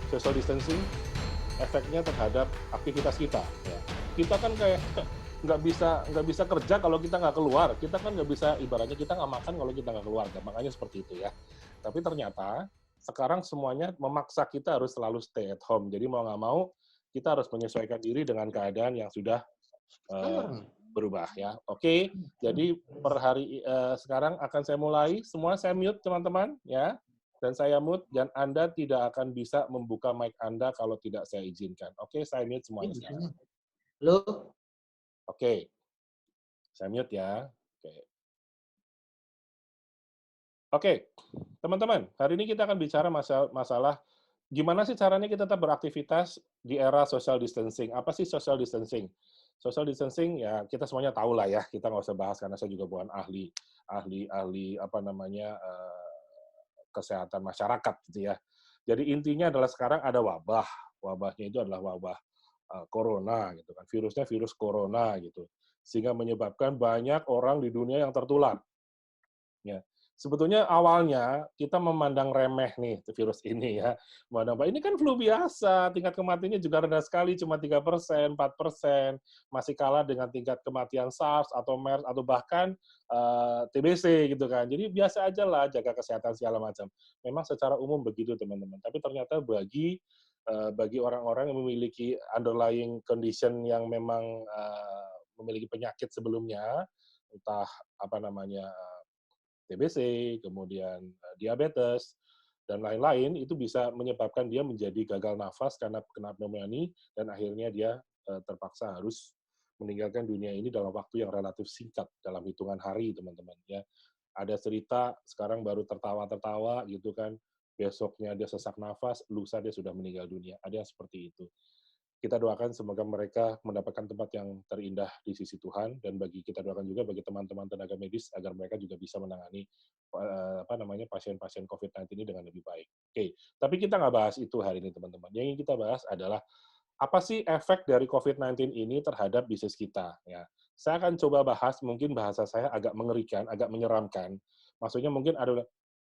social distancing, efeknya terhadap aktivitas kita. Ya. Kita kan kayak nggak bisa kerja kalau kita nggak keluar. Kita kan nggak bisa, ibaratnya kita nggak makan kalau kita nggak keluar. Makanya seperti itu ya. Tapi ternyata sekarang semuanya memaksa kita harus selalu stay at home. Jadi mau nggak mau kita harus menyesuaikan diri dengan keadaan yang sudah berubah ya. Oke, jadi sekarang akan saya mulai. Semua saya mute teman-teman ya. Dan saya mute, dan Anda tidak akan bisa membuka mic Anda kalau tidak saya izinkan. Oke, saya mute semuanya sekarang. Halo? Oke, saya mute ya. Oke, teman-teman, hari ini kita akan bicara masalah gimana sih caranya kita tetap beraktivitas di era social distancing. Apa sih social distancing? Social distancing ya kita semuanya tahu lah ya, kita nggak usah bahas karena saya juga bukan ahli kesehatan masyarakat gitu ya. Jadi intinya adalah sekarang ada wabah. Wabahnya itu adalah wabah corona gitu kan. Virusnya virus corona gitu. Sehingga menyebabkan banyak orang di dunia yang tertular. Ya. Sebetulnya awalnya kita memandang remeh nih virus ini ya. Ini kan flu biasa, tingkat kematiannya juga rendah sekali, cuma 3%, 4%, masih kalah dengan tingkat kematian SARS atau MERS atau bahkan TBC gitu kan. Jadi biasa aja lah, jaga kesehatan segala macam. Memang secara umum begitu teman-teman. Tapi ternyata bagi orang-orang yang memiliki underlying condition yang memang memiliki penyakit sebelumnya, entah TBC, kemudian diabetes, dan lain-lain, itu bisa menyebabkan dia menjadi gagal nafas karena kena pneumonia, dan akhirnya dia terpaksa harus meninggalkan dunia ini dalam waktu yang relatif singkat, dalam hitungan hari, teman-teman. Ya. Ada cerita, sekarang baru tertawa-tertawa, gitu kan, besoknya dia sesak nafas, lusa dia sudah meninggal dunia. Ada yang seperti itu. Kita doakan semoga mereka mendapatkan tempat yang terindah di sisi Tuhan, dan kita doakan juga bagi teman-teman tenaga medis agar mereka juga bisa menangani pasien-pasien COVID-19 ini dengan lebih baik. Oke, tapi kita nggak bahas itu hari ini teman-teman. Yang ingin kita bahas adalah apa sih efek dari COVID-19 ini terhadap bisnis kita. Ya, saya akan coba bahas, mungkin bahasa saya agak mengerikan, agak menyeramkan. Maksudnya mungkin ada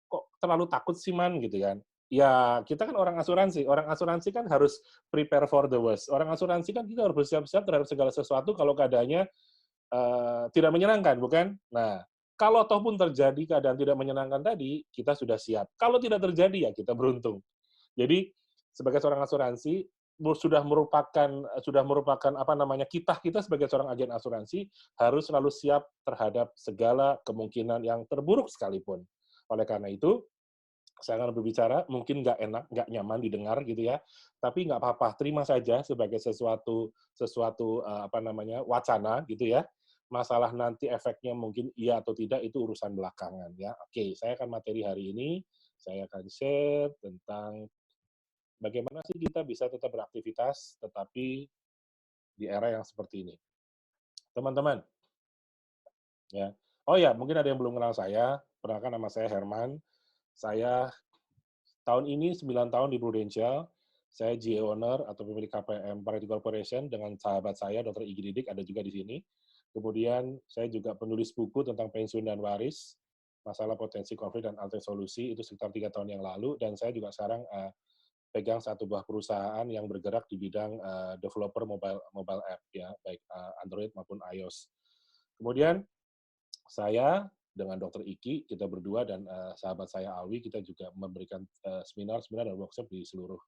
kok terlalu takut sih man gitu kan. Ya, kita kan orang asuransi. Orang asuransi kan harus prepare for the worst. Orang asuransi kan kita harus bersiap-siap terhadap segala sesuatu kalau keadaannya tidak menyenangkan, bukan? Nah, kalau ataupun terjadi keadaan tidak menyenangkan tadi, kita sudah siap. Kalau tidak terjadi, ya kita beruntung. Jadi, sebagai seorang asuransi, sudah merupakan kita sebagai seorang agen asuransi harus selalu siap terhadap segala kemungkinan yang terburuk sekalipun. Oleh karena itu, saya akan berbicara, mungkin nggak enak, nggak nyaman didengar gitu ya, tapi nggak apa-apa, terima saja sebagai sesuatu wacana gitu ya. Masalah nanti efeknya mungkin iya atau tidak itu urusan belakangan ya. Oke, saya akan materi hari ini, saya akan share tentang bagaimana sih kita bisa tetap beraktivitas tetapi di era yang seperti ini. Teman-teman, ya. Oh ya, mungkin ada yang belum kenal saya. Perkenalkan, nama saya Herman. Saya tahun ini 9 tahun di Prudential. Saya GA Owner atau pemilik KPM Parity Corporation dengan sahabat saya, Dr. Igi Didik, ada juga di sini. Kemudian saya juga penulis buku tentang pensiun dan waris, masalah potensi konflik dan alternatif solusi, itu sekitar 3 tahun yang lalu. Dan saya juga sekarang pegang satu buah perusahaan yang bergerak di bidang developer mobile app, ya, baik Android maupun iOS. Kemudian saya dengan Dr. Iki, kita berdua dan sahabat saya Alwi, kita juga memberikan seminar dan workshop di seluruh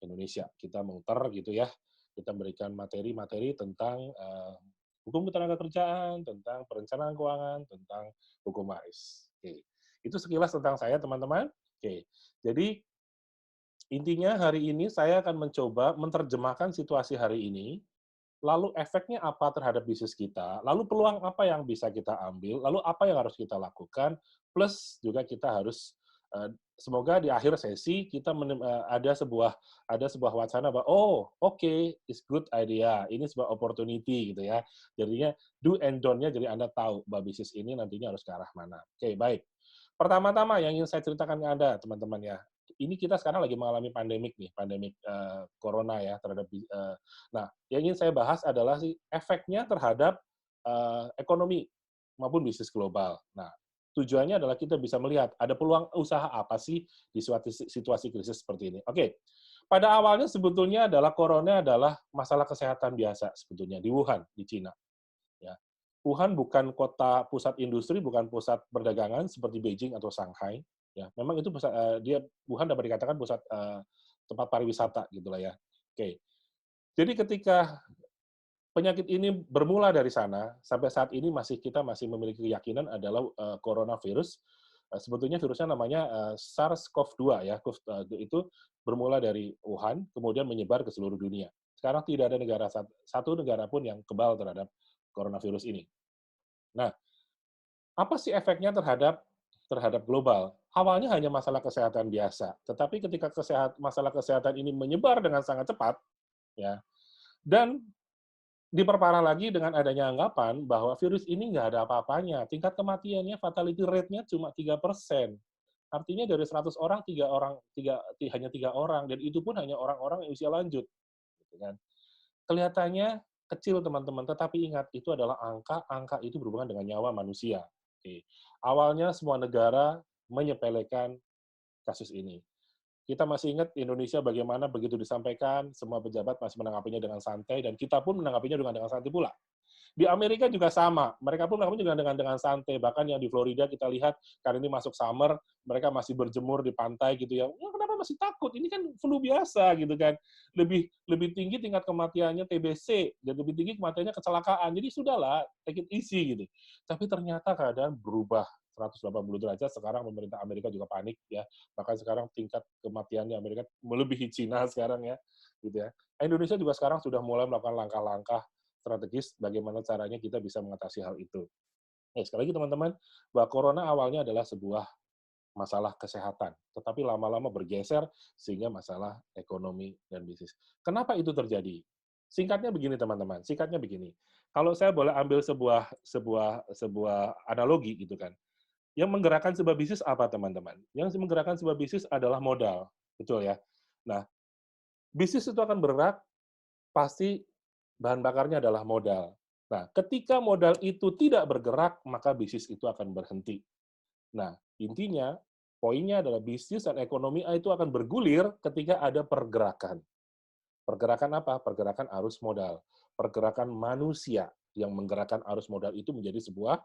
Indonesia. Kita muter gitu ya, kita memberikan materi-materi tentang hukum ketenagakerjaan, tentang perencanaan keuangan, tentang hukum waris. Oke. Itu sekilas tentang saya, teman-teman. Oke. Jadi intinya hari ini saya akan mencoba menerjemahkan situasi hari ini, lalu efeknya apa terhadap bisnis kita, lalu peluang apa yang bisa kita ambil, lalu apa yang harus kita lakukan, plus juga kita harus semoga di akhir sesi kita ada sebuah wacana bahwa it's good idea, ini sebuah opportunity gitu ya. Jadinya do and don't-nya jadi Anda tahu bahwa bisnis ini nantinya harus ke arah mana. Oke, baik. Pertama-tama yang ingin saya ceritakan ke Anda, teman-teman ya. Ini kita sekarang lagi mengalami pandemik nih, pandemik corona ya terhadap nah, yang ingin saya bahas adalah efeknya terhadap ekonomi maupun bisnis global. Nah, Tujuannya adalah kita bisa melihat ada peluang usaha apa sih di suatu situasi krisis seperti ini. Oke, pada awalnya sebetulnya adalah corona adalah masalah kesehatan biasa sebetulnya di Wuhan, di Cina. Ya. Wuhan bukan kota pusat industri, bukan pusat perdagangan seperti Beijing atau Shanghai. Ya, memang itu pusat, dia Wuhan dapat dikatakan pusat tempat pariwisata gitulah ya. Oke. Jadi ketika penyakit ini bermula dari sana, sampai saat ini kita masih memiliki keyakinan adalah coronavirus. Sebetulnya virusnya namanya SARS-CoV-2 ya. Itu bermula dari Wuhan, kemudian menyebar ke seluruh dunia. Sekarang tidak ada satu negara pun yang kebal terhadap coronavirus ini. Nah, apa sih efeknya terhadap global? Awalnya hanya masalah kesehatan biasa, tetapi ketika masalah kesehatan ini menyebar dengan sangat cepat, ya, dan diperparah lagi dengan adanya anggapan bahwa virus ini nggak ada apa-apanya. Tingkat kematiannya, fatality rate-nya cuma 3%. Artinya dari 100 orang, hanya 3 orang, dan itu pun hanya orang-orang yang usia lanjut. Gitu kan. Kelihatannya kecil, teman-teman, tetapi ingat, itu adalah angka itu berhubungan dengan nyawa manusia. Oke. Awalnya semua negara menyepelekan kasus ini. Kita masih ingat Indonesia bagaimana begitu disampaikan, semua pejabat masih menanggapinya dengan santai, dan kita pun menanggapinya dengan santai pula. Di Amerika juga sama, mereka pun menanggapinya dengan santai. Bahkan yang di Florida kita lihat, karena ini masuk summer, mereka masih berjemur di pantai gitu ya. Kenapa masih takut? Ini kan flu biasa gitu kan. Lebih tinggi tingkat kematiannya TBC, dan lebih tinggi kematiannya kecelakaan. Jadi sudahlah, take it easy gitu. Tapi ternyata keadaan berubah 180 derajat. Sekarang pemerintah Amerika juga panik ya. Bahkan sekarang tingkat kematian di Amerika melebihi Cina sekarang ya, gitu ya. Indonesia juga sekarang sudah mulai melakukan langkah-langkah strategis bagaimana caranya kita bisa mengatasi hal itu. Sekali lagi teman-teman, bahwa corona awalnya adalah sebuah masalah kesehatan, tetapi lama-lama bergeser sehingga masalah ekonomi dan bisnis. Kenapa itu terjadi? Singkatnya begini teman-teman, singkatnya begini. Kalau saya boleh ambil sebuah analogi gitu kan. Yang menggerakkan sebuah bisnis apa teman-teman? Yang menggerakkan sebuah bisnis adalah modal, betul ya. Nah, bisnis itu akan bergerak pasti bahan bakarnya adalah modal. Nah, ketika modal itu tidak bergerak, maka bisnis itu akan berhenti. Nah, intinya, poinnya adalah bisnis dan ekonomi itu akan bergulir ketika ada pergerakan. Pergerakan apa? Pergerakan arus modal. Pergerakan manusia yang menggerakkan arus modal itu menjadi sebuah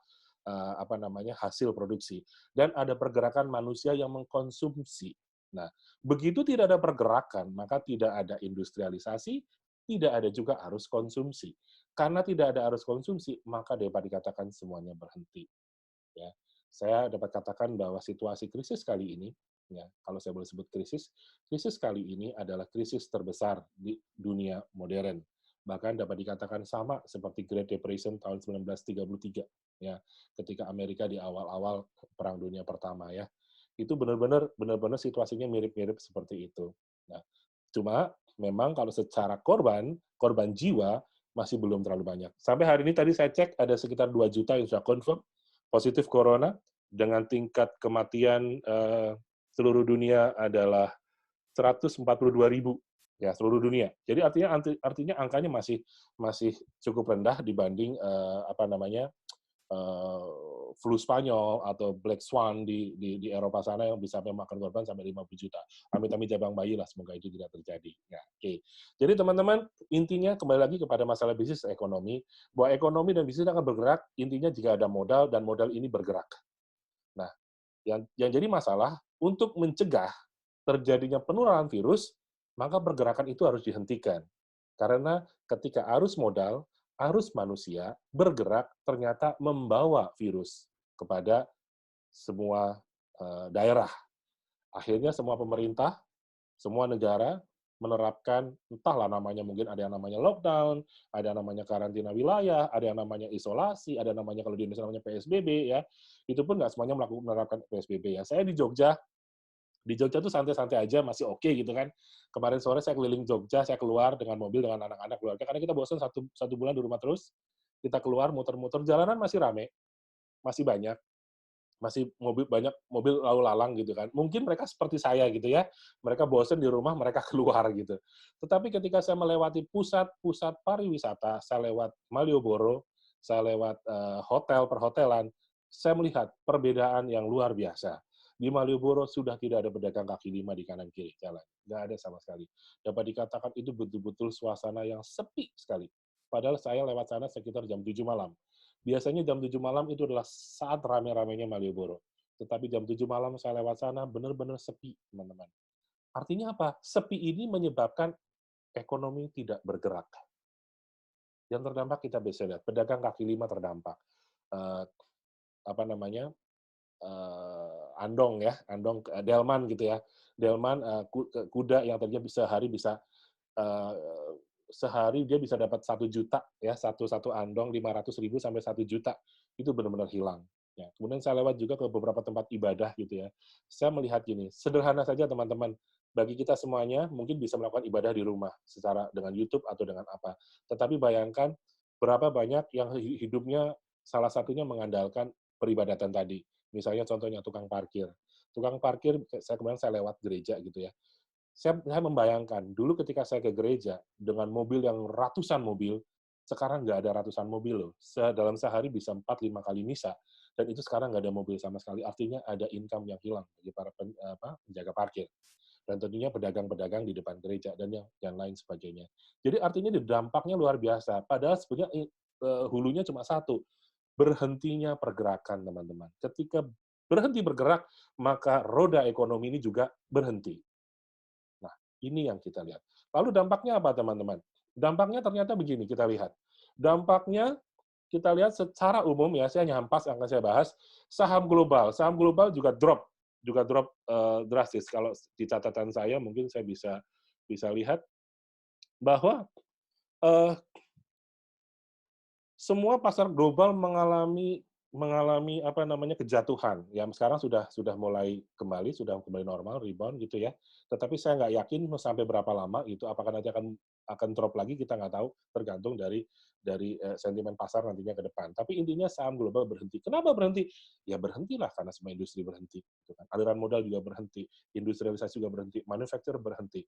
hasil produksi. Dan ada pergerakan manusia yang mengkonsumsi. Nah, begitu tidak ada pergerakan, maka tidak ada industrialisasi, tidak ada juga arus konsumsi. Karena tidak ada arus konsumsi, maka dapat dikatakan semuanya berhenti. Ya, saya dapat katakan bahwa situasi krisis kali ini, ya, kalau saya boleh sebut krisis kali ini adalah krisis terbesar di dunia modern. Bahkan dapat dikatakan sama seperti Great Depression tahun 1933, ya, ketika Amerika di awal-awal Perang Dunia Pertama, ya. Itu benar-benar situasinya mirip-mirip seperti itu. Nah, cuma memang kalau secara korban jiwa masih belum terlalu banyak. Sampai hari ini tadi saya cek ada sekitar 2 juta yang sudah confirm positif corona dengan tingkat kematian seluruh dunia adalah 142.000 ya seluruh dunia. Jadi artinya angkanya masih cukup rendah dibanding flu Spanyol atau Black Swan di Eropa sana yang bisa memakan korban sampai 50 juta. Amit-amit jabang bayi lah, semoga itu tidak terjadi. Ya, oke. Jadi teman-teman, intinya kembali lagi kepada masalah bisnis dan ekonomi, bahwa ekonomi dan bisnis akan bergerak, intinya jika ada modal dan modal ini bergerak. Nah, yang jadi masalah, untuk mencegah terjadinya penularan virus, maka pergerakan itu harus dihentikan. Karena ketika arus modal, arus manusia bergerak ternyata membawa virus kepada semua daerah. Akhirnya semua pemerintah, semua negara menerapkan, entahlah namanya, mungkin ada yang namanya lockdown, ada yang namanya karantina wilayah, ada yang namanya isolasi, ada yang namanya kalau di Indonesia namanya PSBB, ya. Itu pun nggak semuanya menerapkan PSBB, ya. Saya di Jogja tuh santai-santai aja, masih oke gitu kan. Kemarin sore saya keliling Jogja, saya keluar dengan mobil dengan anak-anak keluarga, karena kita bosan satu bulan di rumah terus. Kita keluar muter-muter, jalanan masih rame, masih banyak, masih banyak mobil lalu lalang gitu kan. Mungkin mereka seperti saya gitu ya, mereka bosan di rumah, mereka keluar gitu. Tetapi ketika saya melewati pusat-pusat pariwisata, saya lewat Malioboro, saya lewat hotel perhotelan, saya melihat perbedaan yang luar biasa. Di Malioboro sudah tidak ada pedagang kaki lima di kanan kiri jalan, nggak ada sama sekali. Dapat dikatakan itu betul-betul suasana yang sepi sekali. Padahal saya lewat sana sekitar jam 7 malam. Biasanya jam 7 malam itu adalah saat rame-ramenya Malioboro. Tetapi jam 7 malam saya lewat sana benar-benar sepi, teman-teman. Artinya apa? Sepi ini menyebabkan ekonomi tidak bergerak. Yang terdampak kita bisa lihat, pedagang kaki lima terdampak. Eh, apa namanya? Andong ya, Andong Delman gitu ya. Delman kuda yang tadinya bisa sehari bisa eh, sehari dia bisa dapat 1 juta ya, satu andong 500.000 sampai 1 juta. Itu benar-benar hilang. Ya, kemudian saya lewat juga ke beberapa tempat ibadah gitu ya. Saya melihat gini, sederhana saja teman-teman. Bagi kita semuanya mungkin bisa melakukan ibadah di rumah secara dengan YouTube atau dengan apa. Tetapi bayangkan berapa banyak yang hidupnya salah satunya mengandalkan peribadatan tadi. Misalnya contohnya tukang parkir. Tukang parkir, kemarin saya lewat gereja gitu ya. Saya membayangkan, dulu ketika saya ke gereja, dengan mobil yang ratusan mobil, sekarang nggak ada ratusan mobil loh. Dalam sehari bisa 4-5 kali misa, dan itu sekarang nggak ada mobil sama sekali. Artinya ada income yang hilang bagi para penjaga parkir. Dan tentunya pedagang-pedagang di depan gereja, dan yang lain sebagainya. Jadi artinya dampaknya luar biasa. Padahal sebenarnya hulunya cuma satu, berhentinya pergerakan, teman-teman. Ketika berhenti bergerak, maka roda ekonomi ini juga berhenti. Nah, ini yang kita lihat. Lalu dampaknya apa, teman-teman? Dampaknya ternyata begini, kita lihat. Dampaknya, kita lihat secara umum, ya, saya hanya hampas yang akan saya bahas, saham global. Saham global juga drop drastis. Kalau di catatan saya, mungkin saya bisa lihat bahwa eh, semua pasar global mengalami apa namanya kejatuhan. Yang sekarang sudah mulai kembali, sudah kembali normal, rebound gitu ya. Tetapi saya nggak yakin sampai berapa lama itu, apakah nanti akan drop lagi, kita nggak tahu, tergantung dari sentimen pasar nantinya ke depan. Tapi intinya saham global berhenti. Kenapa berhenti? Ya berhentilah karena semua industri berhenti. Gitu kan. Aliran modal juga berhenti, industrialisasi juga berhenti, manufacturer berhenti.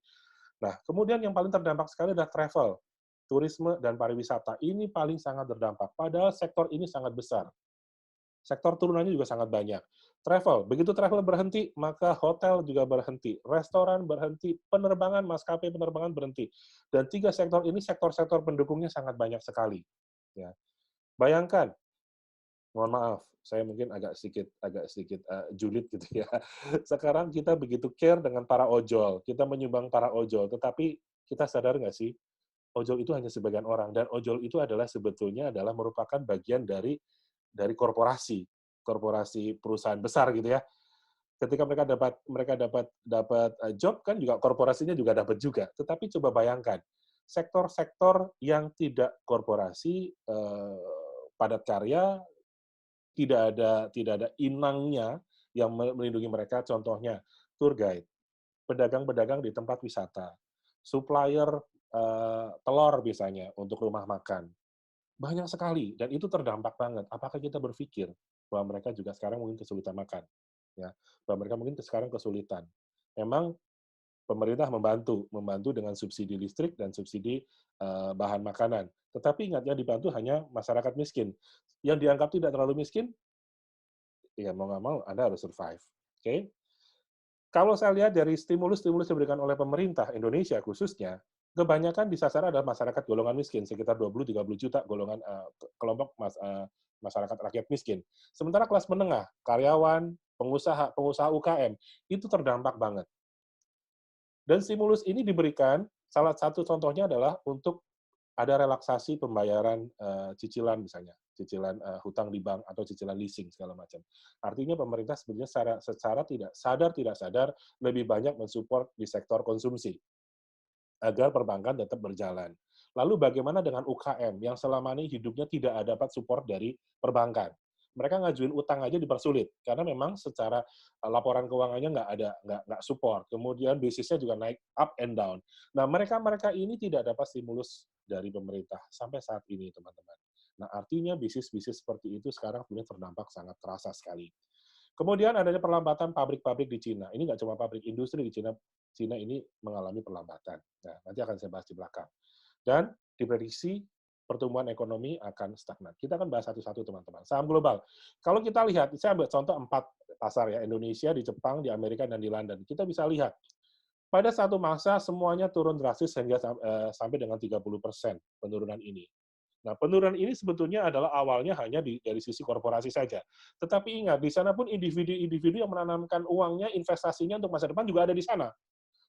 Nah, kemudian yang paling terdampak sekali adalah travel, turisme, dan pariwisata. Ini paling sangat terdampak. Padahal sektor ini sangat besar. Sektor turunannya juga sangat banyak. Travel, begitu travel berhenti, maka hotel juga berhenti, restoran berhenti, penerbangan, maskapai penerbangan berhenti. Dan 3 sektor ini, sektor-sektor pendukungnya sangat banyak sekali. Ya. Bayangkan, mohon maaf, saya mungkin agak sedikit julid gitu ya. Sekarang kita begitu care dengan para ojol, kita menyumbang para ojol, tetapi kita sadar nggak sih, ojol itu hanya sebagian orang, dan ojol itu sebetulnya merupakan bagian dari korporasi perusahaan besar gitu ya. Ketika mereka dapat job kan juga korporasinya juga dapat juga. Tetapi coba bayangkan, sektor-sektor yang tidak korporasi, padat karya, tidak ada inangnya yang melindungi mereka, contohnya tour guide, pedagang-pedagang di tempat wisata, supplier telur misalnya untuk rumah makan. Banyak sekali, dan itu terdampak banget. Apakah kita berpikir bahwa mereka juga sekarang mungkin kesulitan makan? Ya, bahwa mereka mungkin sekarang kesulitan. Memang pemerintah membantu dengan subsidi listrik dan subsidi bahan makanan. Tetapi ingat, yang dibantu hanya masyarakat miskin. Yang dianggap tidak terlalu miskin, ya mau nggak mau Anda harus survive. Oke? Kalau saya lihat dari stimulus-stimulus yang diberikan oleh pemerintah Indonesia khususnya, kebanyakan disasar adalah masyarakat golongan miskin, sekitar 20-30 juta golongan kelompok masyarakat rakyat miskin. Sementara kelas menengah, karyawan, pengusaha UKM, itu terdampak banget. Dan stimulus ini diberikan, salah satu contohnya adalah untuk ada relaksasi pembayaran cicilan misalnya, cicilan hutang di bank atau cicilan leasing segala macam. Artinya pemerintah sebenarnya secara tidak sadar lebih banyak mensupport di sektor konsumsi agar perbankan tetap berjalan. Lalu bagaimana dengan UKM yang selama ini hidupnya tidak dapat support dari perbankan? Mereka ngajuin utang aja dipersulit karena memang secara laporan keuangannya nggak support. Kemudian bisnisnya juga naik up and down. Nah, mereka ini tidak dapat stimulus dari pemerintah sampai saat ini, teman-teman. Nah, artinya bisnis-bisnis seperti itu sekarang sebenarnya terdampak sangat terasa sekali. Kemudian adanya perlambatan pabrik-pabrik di Cina. Ini nggak cuma pabrik, industri di Cina ini mengalami perlambatan. Nah, nanti akan saya bahas di belakang. Dan diprediksi pertumbuhan ekonomi akan stagnan. Kita akan bahas satu-satu, teman-teman. Saham global. Kalau kita lihat, saya ambil contoh 4 pasar ya, Indonesia, di Jepang, di Amerika, dan di London. Kita bisa lihat, pada satu masa semuanya turun drastis hingga sampai dengan 30% penurunan ini. Nah, penurunan ini sebetulnya adalah awalnya hanya dari sisi korporasi saja. Tetapi ingat, di sana pun individu-individu yang menanamkan uangnya, investasinya untuk masa depan juga ada di sana.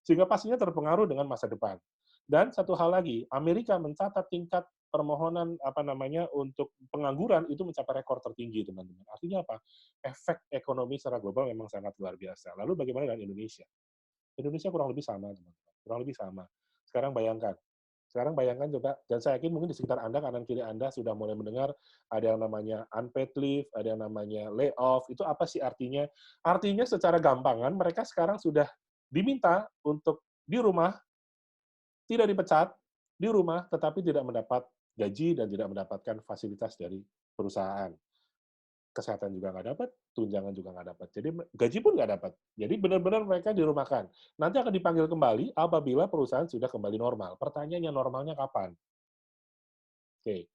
Sehingga pastinya terpengaruh dengan masa depan. Dan satu hal lagi, Amerika mencatat tingkat permohonan untuk pengangguran itu mencapai rekor tertinggi, teman-teman. Artinya apa? Efek ekonomi secara global memang sangat luar biasa. Lalu bagaimana dengan Indonesia? Indonesia kurang lebih sama, teman-teman. Kurang lebih sama. Sekarang bayangkan coba, dan saya yakin mungkin di sekitar Anda, kanan kiri Anda sudah mulai mendengar ada yang namanya unpaid leave, ada yang namanya layoff. Itu apa sih artinya? Artinya secara gampangan mereka sekarang sudah diminta untuk di rumah, tidak dipecat, di rumah, tetapi tidak mendapat gaji dan tidak mendapatkan fasilitas dari perusahaan. Kesehatan juga nggak dapat, tunjangan juga nggak dapat. Jadi gaji pun nggak dapat. Jadi benar-benar mereka dirumahkan. Nanti akan dipanggil kembali apabila perusahaan sudah kembali normal. Pertanyaannya, normalnya kapan? Oke.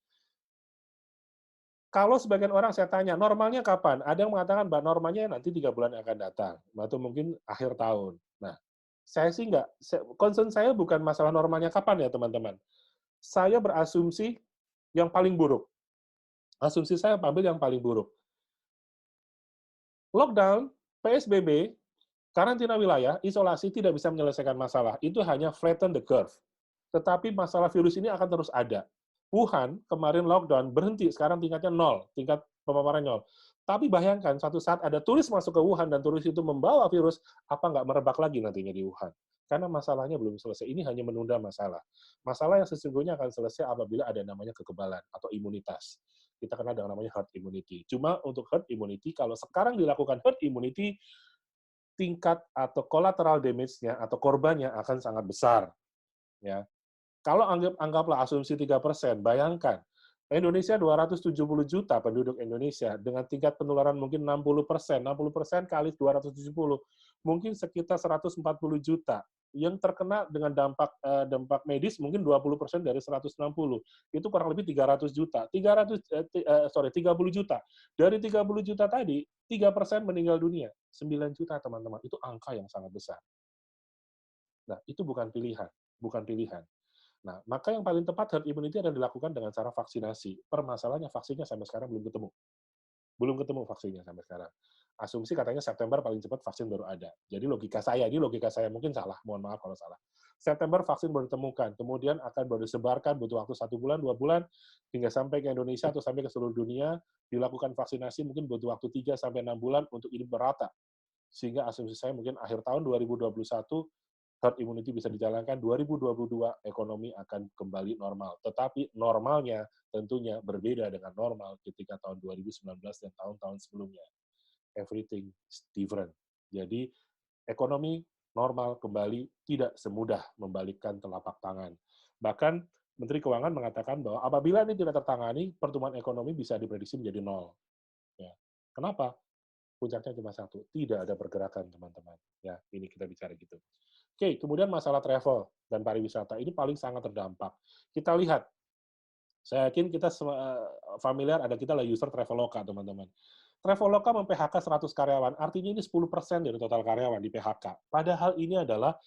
Kalau sebagian orang saya tanya, normalnya kapan? Ada yang mengatakan, Mbak, normalnya nanti 3 bulan akan datang, atau mungkin akhir tahun. Nah, saya sih nggak, concern saya bukan masalah normalnya kapan ya, teman-teman. Saya berasumsi yang paling buruk. Asumsi saya ambil yang paling buruk. Lockdown, PSBB, karantina wilayah, isolasi tidak bisa menyelesaikan masalah. Itu hanya flatten the curve. Tetapi masalah virus ini akan terus ada. Wuhan kemarin lockdown, berhenti, sekarang tingkatnya nol, tingkat pemaparan nol. Tapi bayangkan, satu saat ada turis masuk ke Wuhan dan turis itu membawa virus, apa nggak merebak lagi nantinya di Wuhan? Karena masalahnya belum selesai. Ini hanya menunda masalah. Masalah yang sesungguhnya akan selesai apabila ada namanya kekebalan atau imunitas. Kita kenal dengan namanya herd immunity. Cuma untuk herd immunity, kalau sekarang dilakukan herd immunity, tingkat atau collateral damage-nya atau korbannya akan sangat besar. Ya. Kalau anggaplah asumsi 3%, bayangkan, Indonesia 270 juta penduduk Indonesia, dengan tingkat penularan mungkin 60%, 60% kali 270, mungkin sekitar 140 juta. Yang terkena dengan dampak medis mungkin 20% dari 160. Itu kurang lebih 300 juta. 30 juta. Dari 30 juta tadi, 3% meninggal dunia. 9 juta, teman-teman. Itu angka yang sangat besar. Nah, itu bukan pilihan. Bukan pilihan. Nah, maka yang paling tepat herd immunity adalah dilakukan dengan cara vaksinasi. Permasalahannya vaksinnya sampai sekarang belum ketemu. Belum ketemu vaksinnya sampai sekarang. Asumsi katanya September paling cepat vaksin baru ada. Jadi ini logika saya mungkin salah, mohon maaf kalau salah. September vaksin baru ditemukan, kemudian akan baru disebarkan, butuh waktu 1 bulan, 2 bulan, hingga sampai ke Indonesia atau sampai ke seluruh dunia, dilakukan vaksinasi mungkin butuh waktu 3-6 bulan untuk ini merata. Sehingga asumsi saya mungkin akhir tahun 2021, herd immunity bisa dijalankan, 2022 ekonomi akan kembali normal. Tetapi normalnya tentunya berbeda dengan normal ketika tahun 2019 dan tahun-tahun sebelumnya. Everything is different. Jadi, ekonomi normal kembali tidak semudah membalikkan telapak tangan. Bahkan, Menteri Keuangan mengatakan bahwa apabila ini tidak tertangani, pertumbuhan ekonomi bisa diprediksi menjadi nol. Ya. Kenapa? Puncaknya cuma satu, tidak ada pergerakan, teman-teman. Ya, ini kita bicara gitu. Oke, kemudian masalah travel dan pariwisata ini paling sangat terdampak. Kita lihat, saya yakin kita familiar, ada kita lah user Traveloka, teman-teman. Traveloka mem-PHK 100 karyawan, artinya ini 10% dari total karyawan di PHK. Padahal ini adalah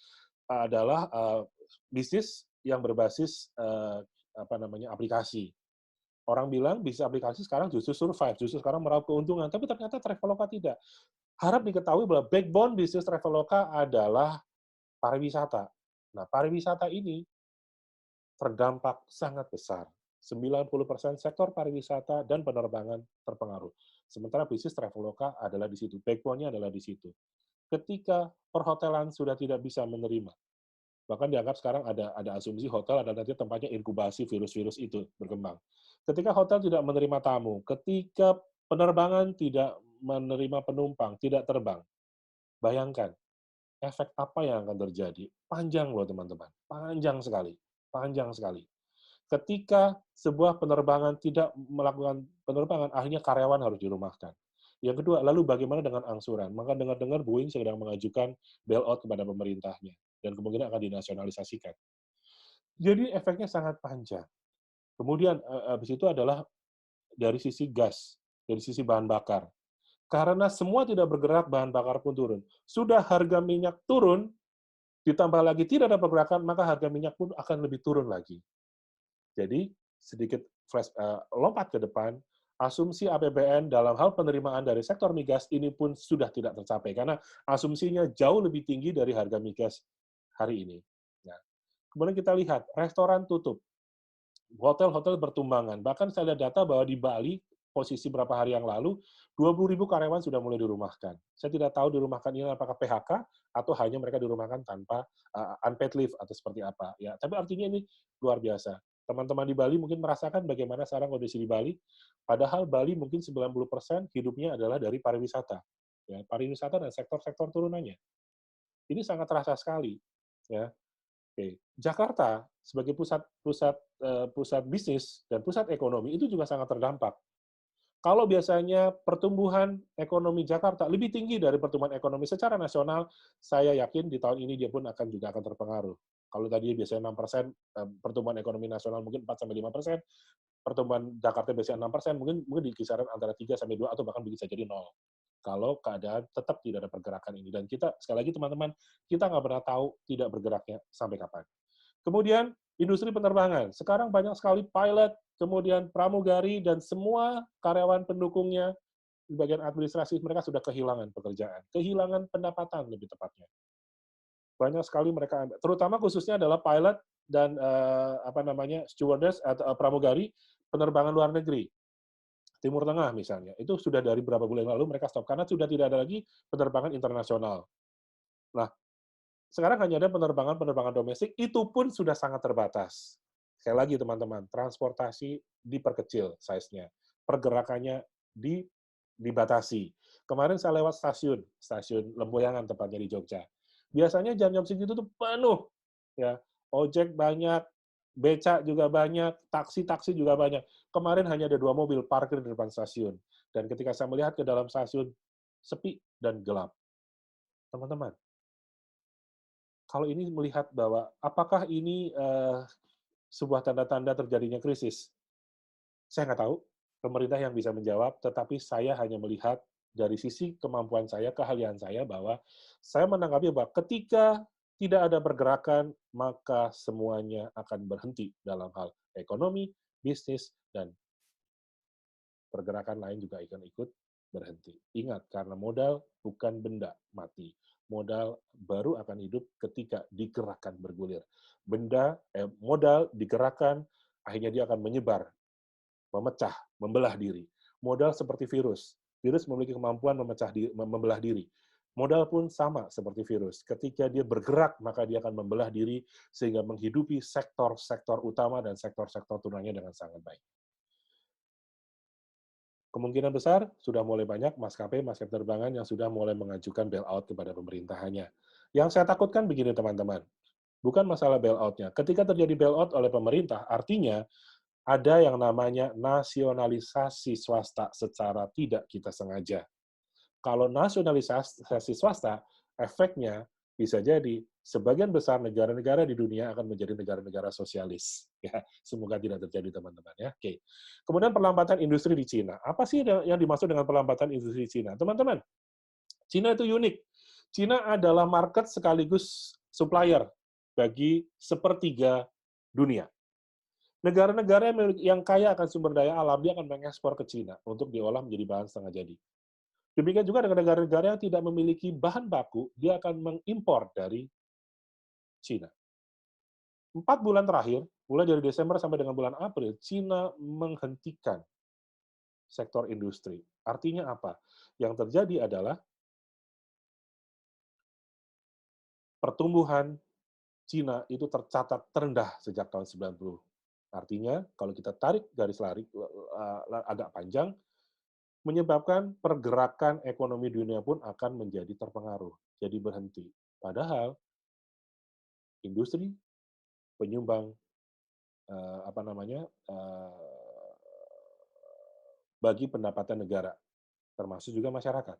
bisnis yang berbasis aplikasi. Orang bilang bisnis aplikasi sekarang justru survive, justru sekarang meraup keuntungan, tapi ternyata Traveloka tidak. Harap diketahui bahwa backbone bisnis Traveloka adalah pariwisata. Nah, pariwisata ini terdampak sangat besar. 90% sektor pariwisata dan penerbangan terpengaruh. Sementara bisnis Traveloka adalah di situ, backbone-nya adalah di situ. Ketika perhotelan sudah tidak bisa menerima, bahkan dianggap sekarang ada asumsi hotel adalah nanti tempatnya inkubasi virus-virus itu berkembang. Ketika hotel tidak menerima tamu, ketika penerbangan tidak menerima penumpang, tidak terbang, bayangkan, efek apa yang akan terjadi? Panjang loh, teman-teman. Panjang sekali. Panjang sekali. Ketika sebuah penerbangan tidak melakukan penerbangan, akhirnya karyawan harus dirumahkan. Yang kedua, lalu bagaimana dengan angsuran? Maka dengar-dengar Boeing sedang mengajukan bailout kepada pemerintahnya, dan kemungkinan akan dinasionalisasikan. Jadi efeknya sangat panjang. Kemudian, habis itu adalah dari sisi gas, dari sisi bahan bakar. Karena semua tidak bergerak, bahan bakar pun turun. Sudah harga minyak turun, ditambah lagi tidak ada pergerakan, maka harga minyak pun akan lebih turun lagi. Jadi, sedikit lompat ke depan, asumsi APBN dalam hal penerimaan dari sektor migas ini pun sudah tidak tercapai, karena asumsinya jauh lebih tinggi dari harga migas hari ini. Nah, kemudian kita lihat, restoran tutup, hotel-hotel bertumbangan. Bahkan saya lihat data bahwa di Bali, posisi beberapa hari yang lalu, 20.000 karyawan sudah mulai dirumahkan. Saya tidak tahu dirumahkan ini apakah PHK atau hanya mereka dirumahkan tanpa unpaid leave atau seperti apa. Ya, tapi artinya ini luar biasa. Teman-teman di Bali mungkin merasakan bagaimana sekarang kondisi di Bali. Padahal Bali mungkin 90% hidupnya adalah dari pariwisata. Ya, pariwisata dan sektor-sektor turunannya. Ini sangat terasa sekali. Ya, oke. Jakarta sebagai pusat bisnis dan pusat ekonomi itu juga sangat terdampak. Kalau biasanya pertumbuhan ekonomi Jakarta lebih tinggi dari pertumbuhan ekonomi secara nasional, saya yakin di tahun ini dia pun juga akan terpengaruh. Kalau tadi biasanya 6%, pertumbuhan ekonomi nasional mungkin 4-5%, pertumbuhan Jakarta biasanya 6%, mungkin mungkin di kisaran antara 3-2 atau bahkan bisa jadi 0. Kalau keadaan tetap tidak ada pergerakan ini. Dan kita, sekali lagi teman-teman, kita nggak pernah tahu tidak bergeraknya sampai kapan. Kemudian industri penerbangan. Sekarang banyak sekali pilot, kemudian pramugari, dan semua karyawan pendukungnya di bagian administrasi mereka sudah kehilangan pekerjaan, kehilangan pendapatan lebih tepatnya. Banyak sekali mereka, terutama khususnya adalah pilot dan stewardess atau pramugari penerbangan luar negeri, Timur Tengah misalnya. Itu sudah dari beberapa bulan lalu mereka stop karena sudah tidak ada lagi penerbangan internasional. Nah, sekarang hanya ada penerbangan-penerbangan domestik, itu pun sudah sangat terbatas. Sekali lagi teman-teman, transportasi diperkecil size-nya, pergerakannya dibatasi. Kemarin saya lewat stasiun Lempuyangan tepatnya di Jogja. Biasanya jam-jam segitu tuh penuh, ya. Ojek banyak, becak juga banyak, taksi-taksi juga banyak. Kemarin hanya ada 2 mobil parkir di depan stasiun. Dan ketika saya melihat ke dalam stasiun, sepi dan gelap. Teman-teman, kalau ini melihat bahwa apakah ini sebuah tanda-tanda terjadinya krisis? Saya nggak tahu, pemerintah yang bisa menjawab, tetapi saya hanya melihat dari sisi kemampuan saya, keahlian saya, bahwa saya menanggapi bahwa ketika tidak ada pergerakan, maka semuanya akan berhenti dalam hal ekonomi, bisnis, dan pergerakan lain juga akan ikut berhenti. Ingat, karena modal bukan benda mati. Modal baru akan hidup ketika digerakkan bergulir. Modal digerakkan, akhirnya dia akan menyebar, memecah, membelah diri. Modal seperti virus. Virus memiliki kemampuan membelah diri. Modal pun sama seperti virus. Ketika dia bergerak, maka dia akan membelah diri sehingga menghidupi sektor-sektor utama dan sektor-sektor turunannya dengan sangat baik. Kemungkinan besar sudah mulai banyak maskapai penerbangan yang sudah mulai mengajukan bailout kepada pemerintahannya. Yang saya takutkan begini teman-teman, bukan masalah bailout-nya. Ketika terjadi bailout oleh pemerintah, artinya ada yang namanya nasionalisasi swasta secara tidak kita sengaja. Kalau nasionalisasi swasta, efeknya bisa jadi sebagian besar negara-negara di dunia akan menjadi negara-negara sosialis. Ya, semoga tidak terjadi teman-teman ya. Oke. Kemudian perlambatan industri di Cina. Apa sih yang dimaksud dengan perlambatan industri di Cina? Teman-teman, Cina itu unik. Cina adalah market sekaligus supplier bagi sepertiga dunia. Negara-negara yang kaya akan sumber daya alam, dia akan mengekspor ke Cina untuk diolah menjadi bahan setengah jadi. Demikian juga dengan negara-negara yang tidak memiliki bahan baku, dia akan mengimpor dari Cina. 4 bulan terakhir, mulai dari Desember sampai dengan bulan April, Cina menghentikan sektor industri. Artinya apa? Yang terjadi adalah pertumbuhan Cina itu tercatat terendah sejak tahun 90. Artinya, kalau kita tarik garis lari agak panjang, menyebabkan pergerakan ekonomi dunia pun akan menjadi terpengaruh, jadi berhenti. Padahal industri penyumbang bagi pendapatan negara, termasuk juga masyarakat.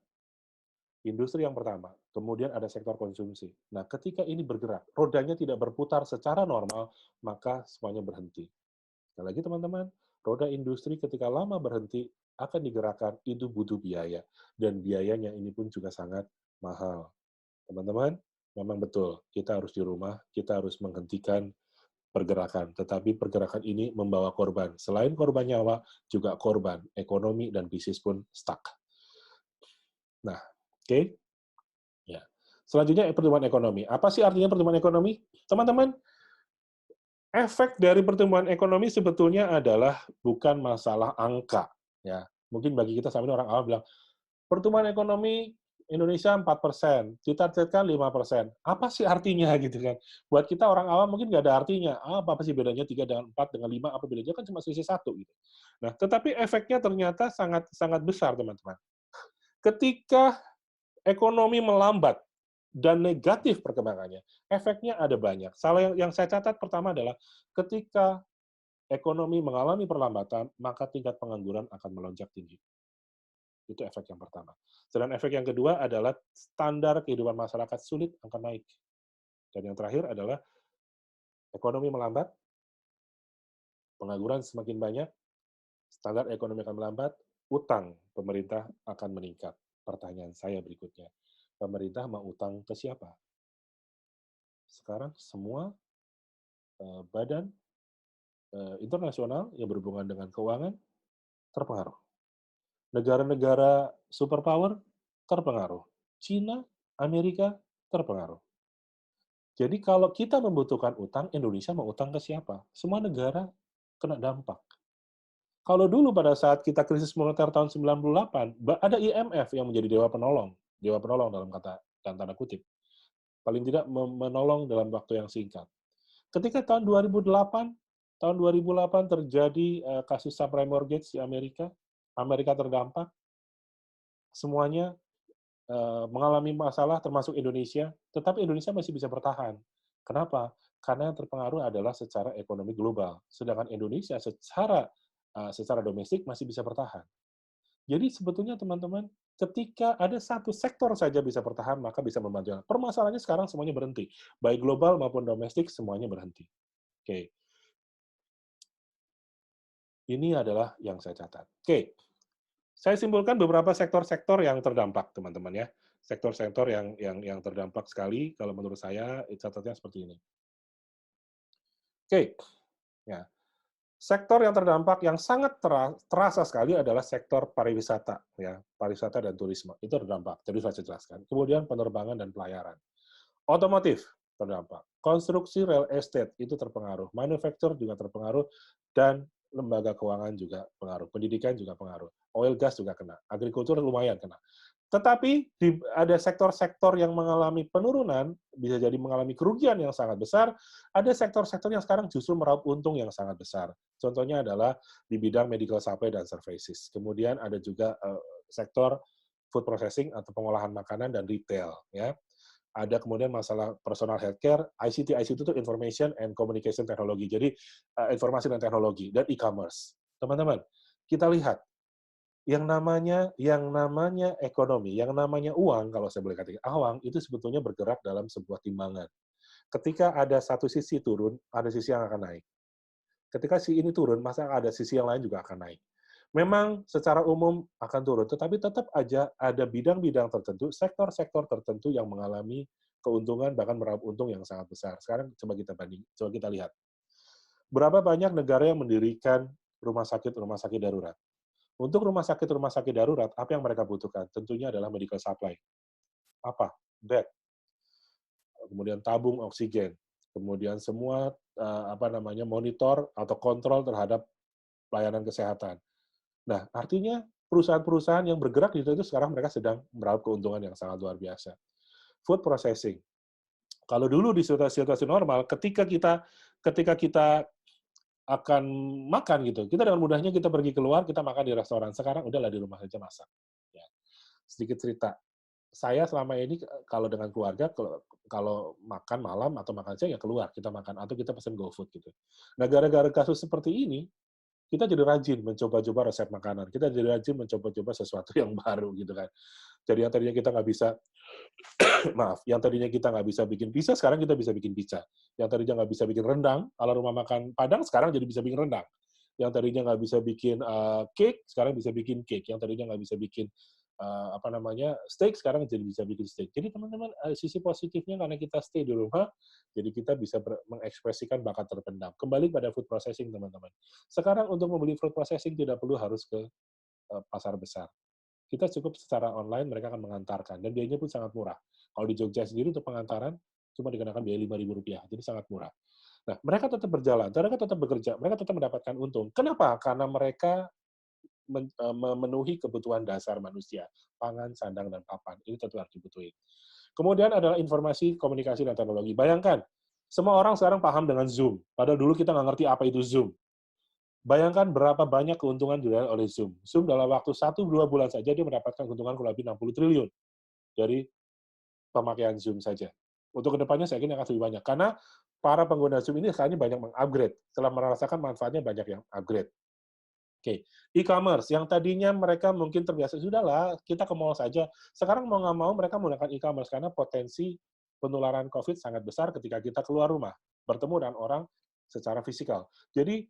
Industri yang pertama, kemudian ada sektor konsumsi. Nah, ketika ini bergerak, rodanya tidak berputar secara normal, maka semuanya berhenti. Sekali lagi teman-teman, roda industri ketika lama berhenti akan digerakkan, itu butuh biaya. Dan biayanya ini pun juga sangat mahal. Teman-teman, memang betul, kita harus di rumah, kita harus menghentikan pergerakan. Tetapi pergerakan ini membawa korban. Selain korban nyawa, juga korban ekonomi dan bisnis pun stuck. Nah, oke. Ya. Selanjutnya pertumbuhan ekonomi. Apa sih artinya pertumbuhan ekonomi? Teman-teman, efek dari pertumbuhan ekonomi sebetulnya adalah bukan masalah angka. Ya, mungkin bagi kita sama ini orang awam bilang, pertumbuhan ekonomi Indonesia 4%, ditargetkan 5%. Apa sih artinya gitu kan? Buat kita orang awam mungkin nggak ada artinya. Apa sih bedanya 3 dengan 4 dengan 5, apa bedanya? Kan cuma selisih 1 gitu. Nah, tetapi efeknya ternyata sangat sangat besar, teman-teman. Ketika ekonomi melambat dan negatif perkembangannya, efeknya ada banyak. Salah yang saya catat pertama adalah ketika ekonomi mengalami perlambatan, maka tingkat pengangguran akan melonjak tinggi. Itu efek yang pertama. Dan efek yang kedua adalah standar kehidupan masyarakat sulit akan naik. Dan yang terakhir adalah ekonomi melambat, pengangguran semakin banyak, standar ekonomi akan melambat, utang pemerintah akan meningkat. Pertanyaan saya berikutnya, pemerintah mau utang ke siapa? Sekarang semua badan internasional yang berhubungan dengan keuangan terpengaruh. Negara-negara superpower terpengaruh. Cina, Amerika terpengaruh. Jadi kalau kita membutuhkan utang, Indonesia mau utang ke siapa? Semua negara kena dampak. Kalau dulu pada saat kita krisis moneter tahun 98, ada IMF yang menjadi dewa penolong dalam kata dan tanda kutip. Paling tidak menolong dalam waktu yang singkat. Ketika tahun 2008 terjadi kasus subprime mortgage di Amerika, Amerika terdampak, semuanya mengalami masalah termasuk Indonesia, tetapi Indonesia masih bisa bertahan. Kenapa? Karena yang terpengaruh adalah secara ekonomi global, sedangkan Indonesia secara domestik masih bisa bertahan. Jadi sebetulnya teman-teman, ketika ada satu sektor saja bisa bertahan, maka bisa membantu. Permasalahannya sekarang semuanya berhenti, baik global maupun domestik semuanya berhenti. Oke, ini adalah yang saya catat. Oke, saya simpulkan beberapa sektor-sektor yang terdampak, teman-teman ya. Sektor-sektor yang terdampak sekali, kalau menurut saya, catatnya seperti ini. Oke, ya. Sektor yang terdampak yang sangat terasa sekali adalah sektor pariwisata, ya, pariwisata dan turisme. Itu terdampak, jadi saya jelaskan. Kemudian penerbangan dan pelayaran. Otomotif terdampak. Konstruksi real estate itu terpengaruh. Manufaktur juga terpengaruh, dan lembaga keuangan juga pengaruh. Pendidikan juga pengaruh. Oil gas juga kena. Agrikultur lumayan kena. Tetapi ada sektor-sektor yang mengalami penurunan, bisa jadi mengalami kerugian yang sangat besar, ada sektor-sektor yang sekarang justru meraup untung yang sangat besar. Contohnya adalah di bidang medical supply dan services. Kemudian ada juga sektor food processing atau pengolahan makanan dan retail. Ya. Ada kemudian masalah personal healthcare, ICT itu information and communication technology. Jadi informasi dan teknologi dan e-commerce. Teman-teman, kita lihat yang namanya ekonomi, yang namanya uang, kalau saya boleh katakan, uang itu sebetulnya bergerak dalam sebuah timbangan. Ketika ada satu sisi turun, ada sisi yang akan naik. Ketika si ini turun, masa ada sisi yang lain juga akan naik. Memang secara umum akan turun, tetapi tetap aja ada bidang-bidang tertentu, sektor-sektor tertentu yang mengalami keuntungan, bahkan meraup untung yang sangat besar. Sekarang coba kita lihat. Berapa banyak negara yang mendirikan rumah sakit darurat? Untuk rumah sakit darurat, apa yang mereka butuhkan? Tentunya adalah medical supply. Apa? Bed, kemudian tabung oksigen, kemudian semua monitor atau kontrol terhadap pelayanan kesehatan. Nah, artinya perusahaan-perusahaan yang bergerak di situ sekarang mereka sedang meraup keuntungan yang sangat luar biasa. Food processing. Kalau dulu di situasi normal, ketika kita akan makan gitu, kita dengan mudahnya kita pergi keluar, kita makan di restoran. Sekarang udahlah di rumah saja masak. Ya. Sedikit cerita. Saya selama ini kalau dengan keluarga, kalau makan malam atau makan siang ya keluar, kita makan, atau kita pesan GoFood gitu. Nah, gara-gara kasus seperti ini, kita jadi rajin mencoba-coba resep makanan. Kita jadi rajin mencoba-coba sesuatu yang baru gitu kan. Jadi yang tadinya kita nggak bisa, maaf, yang tadinya kita nggak bisa bikin pizza, sekarang kita bisa bikin pizza. Yang tadinya nggak bisa bikin rendang, ala rumah makan Padang, sekarang jadi bisa bikin rendang. Yang tadinya nggak bisa bikin cake, sekarang bisa bikin cake. Yang tadinya nggak bisa bikin steak, sekarang jadi bisa bikin steak. Jadi teman-teman, sisi positifnya karena kita stay di rumah, jadi kita bisa mengekspresikan bakat terpendam. Kembali pada food processing, teman-teman. Sekarang untuk membeli food processing tidak perlu harus ke pasar besar. Kita cukup secara online, mereka akan mengantarkan, dan biayanya pun sangat murah. Kalau di Jogja sendiri untuk pengantaran, cuma dikenakan biaya Rp5.000, jadi sangat murah. Nah, mereka tetap berjalan, mereka tetap bekerja, mereka tetap mendapatkan untung. Kenapa? Karena mereka memenuhi kebutuhan dasar manusia, pangan, sandang, dan papan. Ini tentu harus dibutuhin. Kemudian adalah informasi, komunikasi, dan teknologi. Bayangkan, semua orang sekarang paham dengan Zoom, padahal dulu kita nggak ngerti apa itu Zoom. Bayangkan berapa banyak keuntungan diraih oleh Zoom. Zoom dalam waktu 1-2 bulan saja dia mendapatkan keuntungan kurang lebih 60 triliun dari pemakaian Zoom saja. Untuk kedepannya saya yakin akan lebih banyak. Karena para pengguna Zoom ini sekarang banyak meng-upgrade. Setelah merasakan manfaatnya, banyak yang upgrade. Oke, e-commerce yang tadinya mereka mungkin terbiasa, sudahlah, kita ke mall saja. Sekarang mau nggak mau mereka menggunakan e-commerce karena potensi penularan COVID sangat besar ketika kita keluar rumah, bertemu dengan orang secara fisikal. Jadi,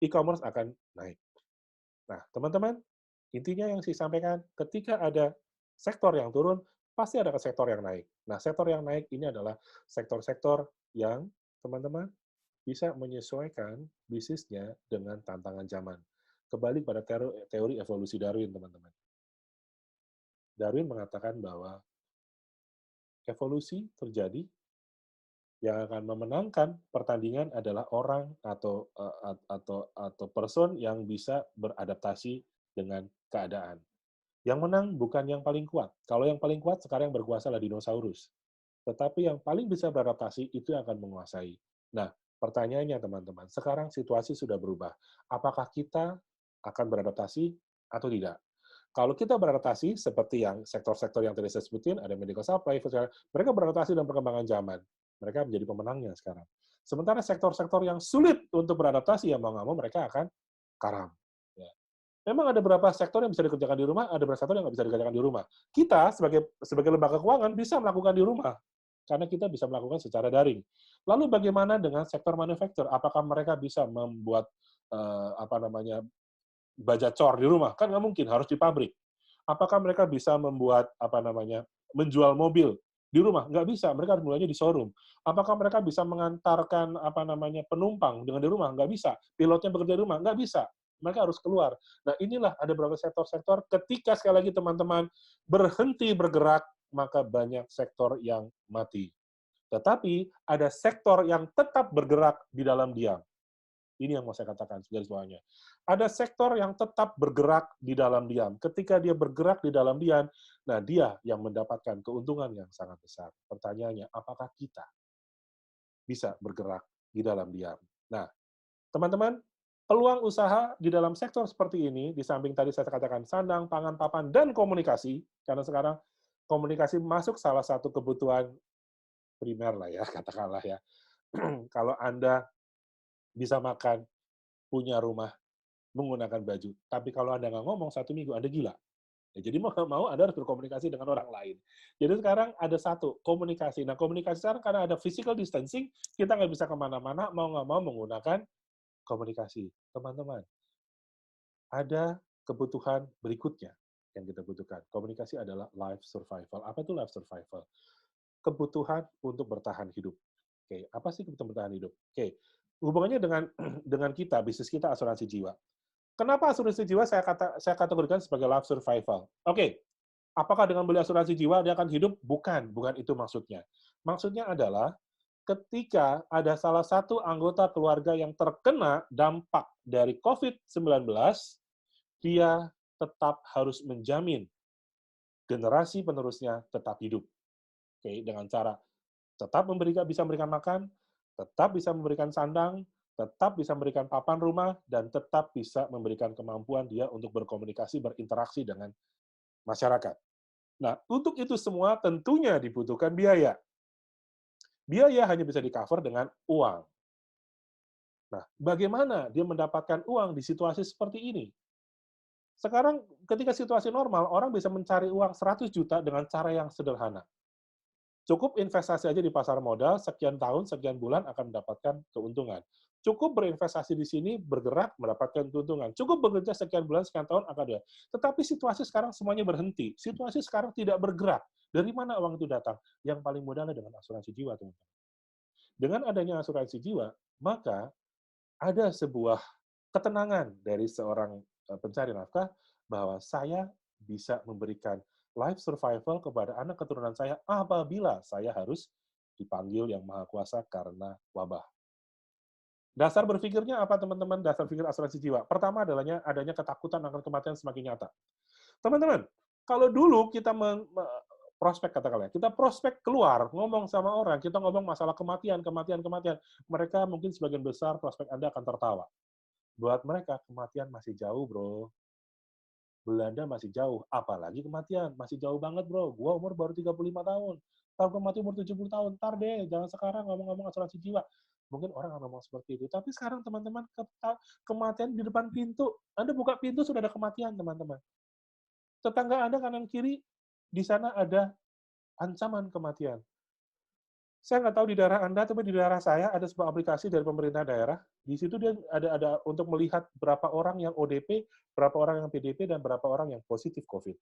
e-commerce akan naik. Nah, teman-teman, intinya yang saya sampaikan, ketika ada sektor yang turun, pasti ada sektor yang naik. Nah, sektor yang naik ini adalah sektor-sektor yang, teman-teman, bisa menyesuaikan bisnisnya dengan tantangan zaman. Kembali pada teori evolusi Darwin, teman-teman. Darwin mengatakan bahwa evolusi terjadi, yang akan memenangkan pertandingan adalah orang atau person yang bisa beradaptasi dengan keadaan. Yang menang bukan yang paling kuat. Kalau yang paling kuat sekarang yang berkuasa adalah dinosaurus. Tetapi yang paling bisa beradaptasi itu yang akan menguasai. Nah, pertanyaannya teman-teman, sekarang situasi sudah berubah. Apakah kita akan beradaptasi atau tidak? Kalau kita beradaptasi, seperti yang sektor-sektor yang tadi saya sebutin, ada medical supply, mereka beradaptasi dengan perkembangan zaman. Mereka menjadi pemenangnya sekarang. Sementara sektor-sektor yang sulit untuk beradaptasi, ya mau nggak mau mereka akan karam. Ya. Memang ada beberapa sektor yang bisa dikerjakan di rumah, ada beberapa sektor yang nggak bisa dikerjakan di rumah. Kita, sebagai lembaga keuangan, bisa melakukan di rumah, karena kita bisa melakukan secara daring. Lalu bagaimana dengan sektor manufaktur? Apakah mereka bisa membuat baja cor di rumah? Kan nggak mungkin, harus di pabrik. Apakah mereka bisa membuat menjual mobil di rumah? Nggak bisa, mereka harus mulainya di showroom. Apakah mereka bisa mengantarkan penumpang dengan di rumah? Nggak bisa. Pilotnya bekerja di rumah? Nggak bisa. Mereka harus keluar. Nah, inilah ada beberapa sektor-sektor, ketika sekali lagi teman-teman berhenti bergerak, maka banyak sektor yang mati. Tetapi ada sektor yang tetap bergerak di dalam diam. Ini yang mau saya katakan garis bawahnya. Ada sektor yang tetap bergerak di dalam diam. Ketika dia bergerak di dalam diam, nah dia yang mendapatkan keuntungan yang sangat besar. Pertanyaannya, apakah kita bisa bergerak di dalam diam? Nah, teman-teman, peluang usaha di dalam sektor seperti ini, di samping tadi saya katakan sandang, pangan, papan, dan komunikasi, karena sekarang komunikasi masuk salah satu kebutuhan primer lah ya, katakanlah ya. Kalau Anda bisa makan, punya rumah, menggunakan baju. Tapi kalau Anda nggak ngomong 1 minggu, Anda gila. Ya, jadi mau nggak mau Anda harus berkomunikasi dengan orang lain. Jadi sekarang ada satu, komunikasi. Nah, komunikasi sekarang karena ada physical distancing, kita nggak bisa kemana-mana, mau nggak mau menggunakan komunikasi. Teman-teman, ada kebutuhan berikutnya yang kita butuhkan. Komunikasi adalah life survival. Apa itu life survival? Kebutuhan untuk bertahan hidup. Oke, apa sih kebutuhan bertahan hidup? Oke, hubungannya dengan dengan kita, bisnis kita asuransi jiwa. Kenapa asuransi jiwa saya kategorikan sebagai life survival? Oke, apakah dengan beli asuransi jiwa dia akan hidup? Bukan, bukan itu maksudnya. Maksudnya adalah ketika ada salah satu anggota keluarga yang terkena dampak dari COVID-19, dia tetap harus menjamin generasi penerusnya tetap hidup. Oke, dengan cara tetap bisa memberikan makan, tetap bisa memberikan sandang, tetap bisa memberikan papan rumah, dan tetap bisa memberikan kemampuan dia untuk berkomunikasi, berinteraksi dengan masyarakat. Nah, untuk itu semua tentunya dibutuhkan biaya. Biaya hanya bisa di-cover dengan uang. Nah, bagaimana dia mendapatkan uang di situasi seperti ini? Sekarang, ketika situasi normal, orang bisa mencari uang 100 juta dengan cara yang sederhana. Cukup investasi aja di pasar modal, sekian tahun, sekian bulan akan mendapatkan keuntungan. Cukup berinvestasi di sini, bergerak, mendapatkan keuntungan. Cukup bekerja sekian bulan, sekian tahun, akan ada. Tetapi situasi sekarang semuanya berhenti. Situasi sekarang tidak bergerak. Dari mana uang itu datang? Yang paling mudah adalah dengan asuransi jiwa, teman-teman. Dengan adanya asuransi jiwa, maka ada sebuah ketenangan dari seorang pencari nafkah bahwa saya bisa memberikan life survival kepada anak keturunan saya apabila saya harus dipanggil Yang Maha Kuasa karena wabah. Dasar berpikirnya apa, teman-teman? Dasar pikir asuransi jiwa. Pertama adanya ketakutan akan kematian semakin nyata. Teman-teman, kalau dulu kita prospek katakanlah, kita prospek keluar, ngomong sama orang, kita ngomong masalah kematian, mereka mungkin sebagian besar prospek Anda akan tertawa. Buat mereka, kematian masih jauh, bro. Belanda masih jauh, apalagi kematian, masih jauh banget, bro. Gua umur baru 35 tahun. Tahu mati umur 70 tahun, ntar deh, jangan sekarang ngomong-ngomong asuransi jiwa. Mungkin orang akan ngomong seperti itu. Tapi sekarang, teman-teman, kematian di depan pintu. Anda buka pintu, sudah ada kematian, teman-teman. Tetangga Anda kanan kiri, di sana ada ancaman kematian. Saya nggak tahu di daerah Anda, tapi di daerah saya ada sebuah aplikasi dari pemerintah daerah. Di situ dia ada untuk melihat berapa orang yang ODP, berapa orang yang PDP, dan berapa orang yang positif COVID.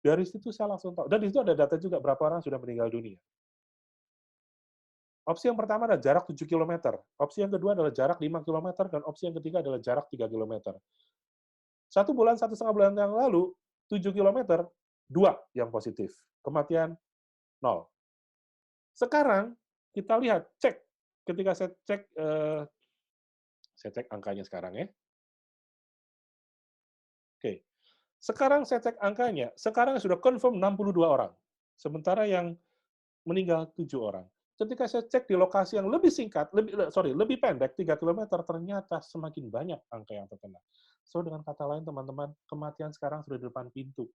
Dari situ saya langsung tahu. Dan di situ ada data juga berapa orang sudah meninggal dunia. Opsi yang pertama adalah jarak 7 km. Opsi yang kedua adalah jarak 5 km. Dan opsi yang ketiga adalah jarak 3 km. 1,5 bulan yang lalu, 7 km, 2 yang positif. Kematian, 0. Sekarang, kita lihat, cek. Ketika saya cek angkanya sekarang ya. Oke. Sekarang saya cek angkanya, sekarang sudah confirm 62 orang. Sementara yang meninggal 7 orang. Ketika saya cek di lokasi yang lebih singkat, lebih pendek, 3 km, ternyata semakin banyak angka yang terkena. So, dengan kata lain, teman-teman, kematian sekarang sudah di depan pintu.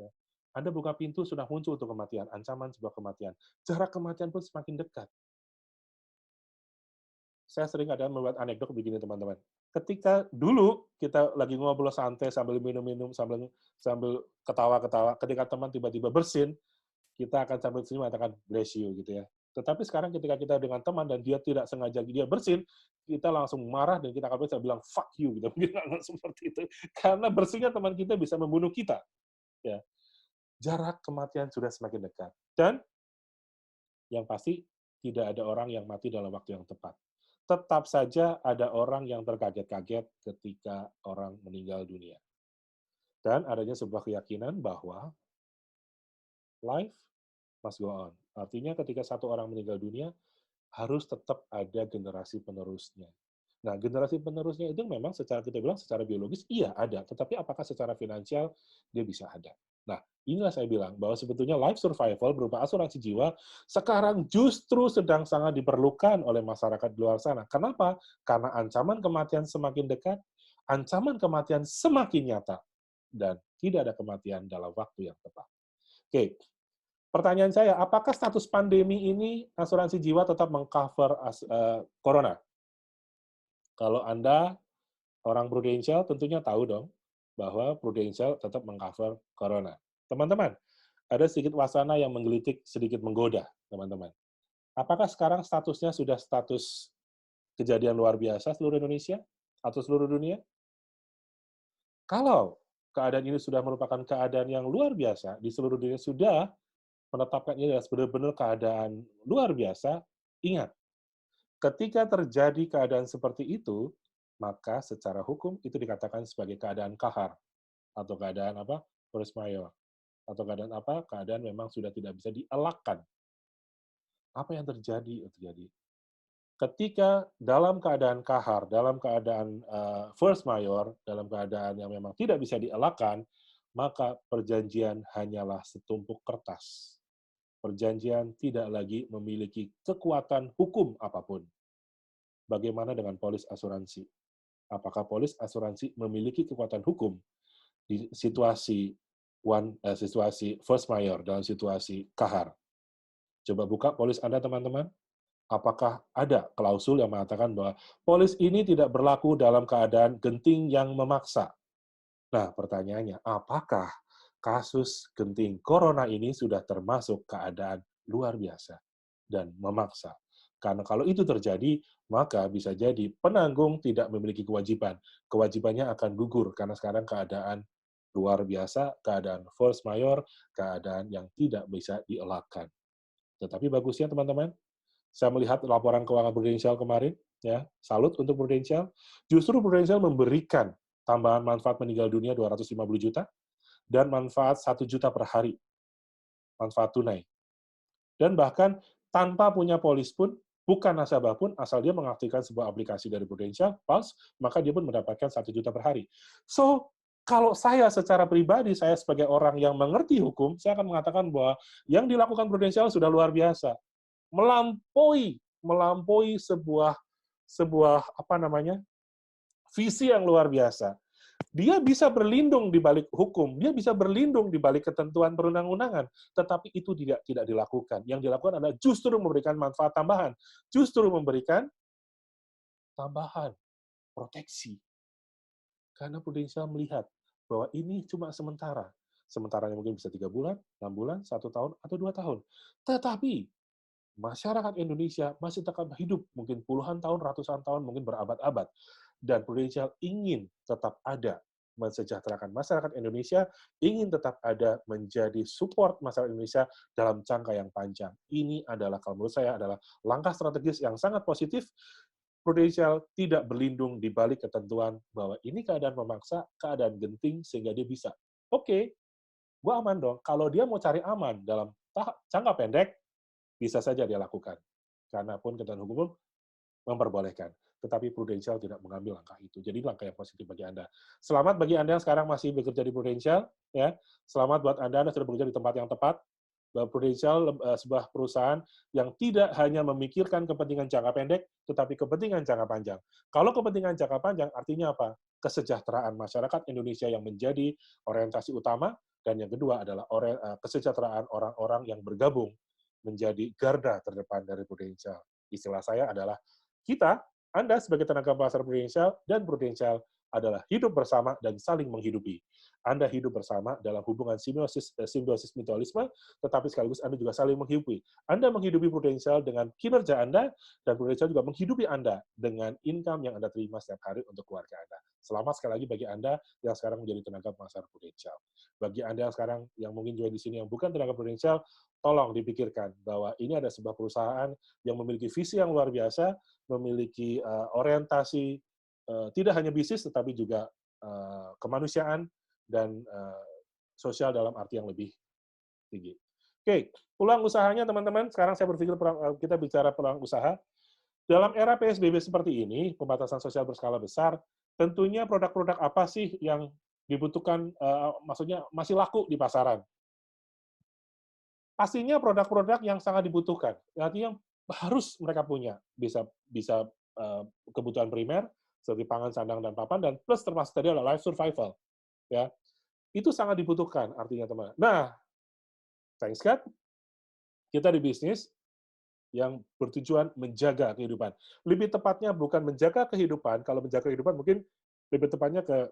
Ya. Anda buka pintu, sudah muncul untuk kematian, ancaman sebuah kematian. Jarak kematian pun semakin dekat. Saya sering ada membuat anekdot begini, teman-teman. Ketika dulu kita lagi ngobrol santai sambil minum-minum, sambil ketawa-ketawa, ketika teman tiba-tiba bersin, kita akan sambil senyum mengatakan bless you gitu ya. Tetapi sekarang ketika kita dengan teman dan dia tidak sengaja dia bersin, kita langsung marah dan kita akan bisa bilang fuck you gitu. Mungkin langsung seperti itu. Karena bersinnya teman kita bisa membunuh kita. Ya. Jarak kematian sudah semakin dekat. Dan yang pasti tidak ada orang yang mati dalam waktu yang tepat. Tetap saja ada orang yang terkaget-kaget ketika orang meninggal dunia. Dan adanya sebuah keyakinan bahwa life must go on. Artinya ketika satu orang meninggal dunia, harus tetap ada generasi penerusnya. Nah, generasi penerusnya itu memang secara kita bilang secara biologis, iya ada. Tetapi apakah secara finansial dia bisa ada? Nah, inilah saya bilang bahwa sebetulnya life survival berupa asuransi jiwa sekarang justru sedang sangat diperlukan oleh masyarakat di luar sana. Kenapa? Karena ancaman kematian semakin dekat, ancaman kematian semakin nyata, dan tidak ada kematian dalam waktu yang tepat. Oke, pertanyaan saya, apakah status pandemi ini asuransi jiwa tetap mengcover corona? Kalau Anda orang Prudential tentunya tahu dong bahwa Prudential tetap mengcover corona. Teman-teman, ada sedikit wacana yang menggelitik, sedikit menggoda, teman-teman. Apakah sekarang statusnya sudah status kejadian luar biasa seluruh Indonesia atau seluruh dunia? Kalau keadaan ini sudah merupakan keadaan yang luar biasa di seluruh dunia, sudah menetapkan ini adalah benar-benar keadaan luar biasa, ingat, ketika terjadi keadaan seperti itu, maka secara hukum itu dikatakan sebagai keadaan kahar, atau keadaan apa? Force majeure. Atau keadaan apa? Keadaan memang sudah tidak bisa dielakkan. Apa yang terjadi? Ketika dalam keadaan kahar, dalam keadaan force majeure, dalam keadaan yang memang tidak bisa dielakkan, maka perjanjian hanyalah setumpuk kertas. Perjanjian tidak lagi memiliki kekuatan hukum apapun. Bagaimana dengan polis asuransi? Apakah polis asuransi memiliki kekuatan hukum di situasi situasi force majeure, dalam situasi kahar? Coba buka polis Anda, teman-teman. Apakah ada klausul yang mengatakan bahwa polis ini tidak berlaku dalam keadaan genting yang memaksa? Nah, pertanyaannya, apakah kasus genting corona ini sudah termasuk keadaan luar biasa dan memaksa? Karena kalau itu terjadi, maka bisa jadi penanggung tidak memiliki kewajiban. Kewajibannya akan gugur karena sekarang keadaan luar biasa, keadaan force majeure, keadaan yang tidak bisa dielakkan. Tetapi bagusnya teman-teman, saya melihat laporan keuangan Prudential kemarin, ya, salut untuk Prudential. Justru Prudential memberikan tambahan manfaat meninggal dunia 250 juta dan manfaat 1 juta per hari, manfaat tunai. Dan bahkan tanpa punya polis pun, bukan nasabah pun, asal dia mengaktifkan sebuah aplikasi dari Prudential, Pulse, maka dia pun mendapatkan 1 juta per hari. So, kalau saya secara pribadi, saya sebagai orang yang mengerti hukum, saya akan mengatakan bahwa yang dilakukan Prudential sudah luar biasa. Melampaui sebuah sebuah apa namanya? Visi yang luar biasa. Dia bisa berlindung di balik hukum, dia bisa berlindung di balik ketentuan perundang-undangan, tetapi itu tidak dilakukan. Yang dilakukan adalah justru memberikan manfaat tambahan, justru memberikan tambahan proteksi. Karena Prudential melihat bahwa ini cuma sementara. Sementaranya mungkin bisa 3 bulan, 6 bulan, 1 tahun, atau 2 tahun. Tetapi masyarakat Indonesia masih tetap hidup mungkin puluhan tahun, ratusan tahun, mungkin berabad-abad. Dan Prudential ingin tetap ada mensejahterakan masyarakat Indonesia, ingin tetap ada menjadi support masyarakat Indonesia dalam jangka yang panjang. Ini adalah, kalau menurut saya, adalah langkah strategis yang sangat positif. Prudential tidak berlindung di balik ketentuan bahwa ini keadaan memaksa, keadaan genting, sehingga dia bisa. Oke, gua aman dong. Kalau dia mau cari aman dalam jangka pendek, bisa saja dia lakukan. Karena pun ketentuan hukum memperbolehkan. Tetapi Prudential tidak mengambil langkah itu. Jadi langkah yang positif bagi Anda. Selamat bagi Anda yang sekarang masih bekerja di Prudential. Ya. Selamat buat Anda sudah bekerja di tempat yang tepat. Bahwa Prudential sebuah perusahaan yang tidak hanya memikirkan kepentingan jangka pendek, tetapi kepentingan jangka panjang. Kalau kepentingan jangka panjang artinya apa? Kesejahteraan masyarakat Indonesia yang menjadi orientasi utama, dan yang kedua adalah kesejahteraan orang-orang yang bergabung menjadi garda terdepan dari Prudential. Istilah saya adalah kita, Anda sebagai tenaga pasar Prudential, dan Prudential adalah hidup bersama dan saling menghidupi. Anda hidup bersama dalam hubungan simbiosis mutualisme, tetapi sekaligus Anda juga saling menghidupi. Anda menghidupi Prudential dengan kinerja Anda, dan Prudential juga menghidupi Anda dengan income yang Anda terima setiap hari untuk keluarga Anda. Selamat sekali lagi bagi Anda yang sekarang menjadi tenaga pasar Prudential. Bagi Anda yang sekarang yang mungkin join di sini yang bukan tenaga Prudential, tolong dipikirkan bahwa ini ada sebuah perusahaan yang memiliki visi yang luar biasa, memiliki orientasi tidak hanya bisnis tetapi juga kemanusiaan dan sosial dalam arti yang lebih tinggi. Oke, peluang usahanya teman-teman. Sekarang saya berpikir kita bicara peluang usaha. Dalam era PSBB seperti ini, pembatasan sosial berskala besar, tentunya produk-produk apa sih yang dibutuhkan, maksudnya masih laku di pasaran? Pastinya produk-produk yang sangat dibutuhkan. Artinya harus mereka punya. Bisa bisa kebutuhan primer, seperti pangan, sandang, dan papan, dan plus termasuk tadi adalah life survival. Ya, itu sangat dibutuhkan artinya teman. Nah, thanks God, kita di bisnis yang bertujuan menjaga kehidupan. Lebih tepatnya bukan menjaga kehidupan, kalau menjaga kehidupan mungkin lebih tepatnya ke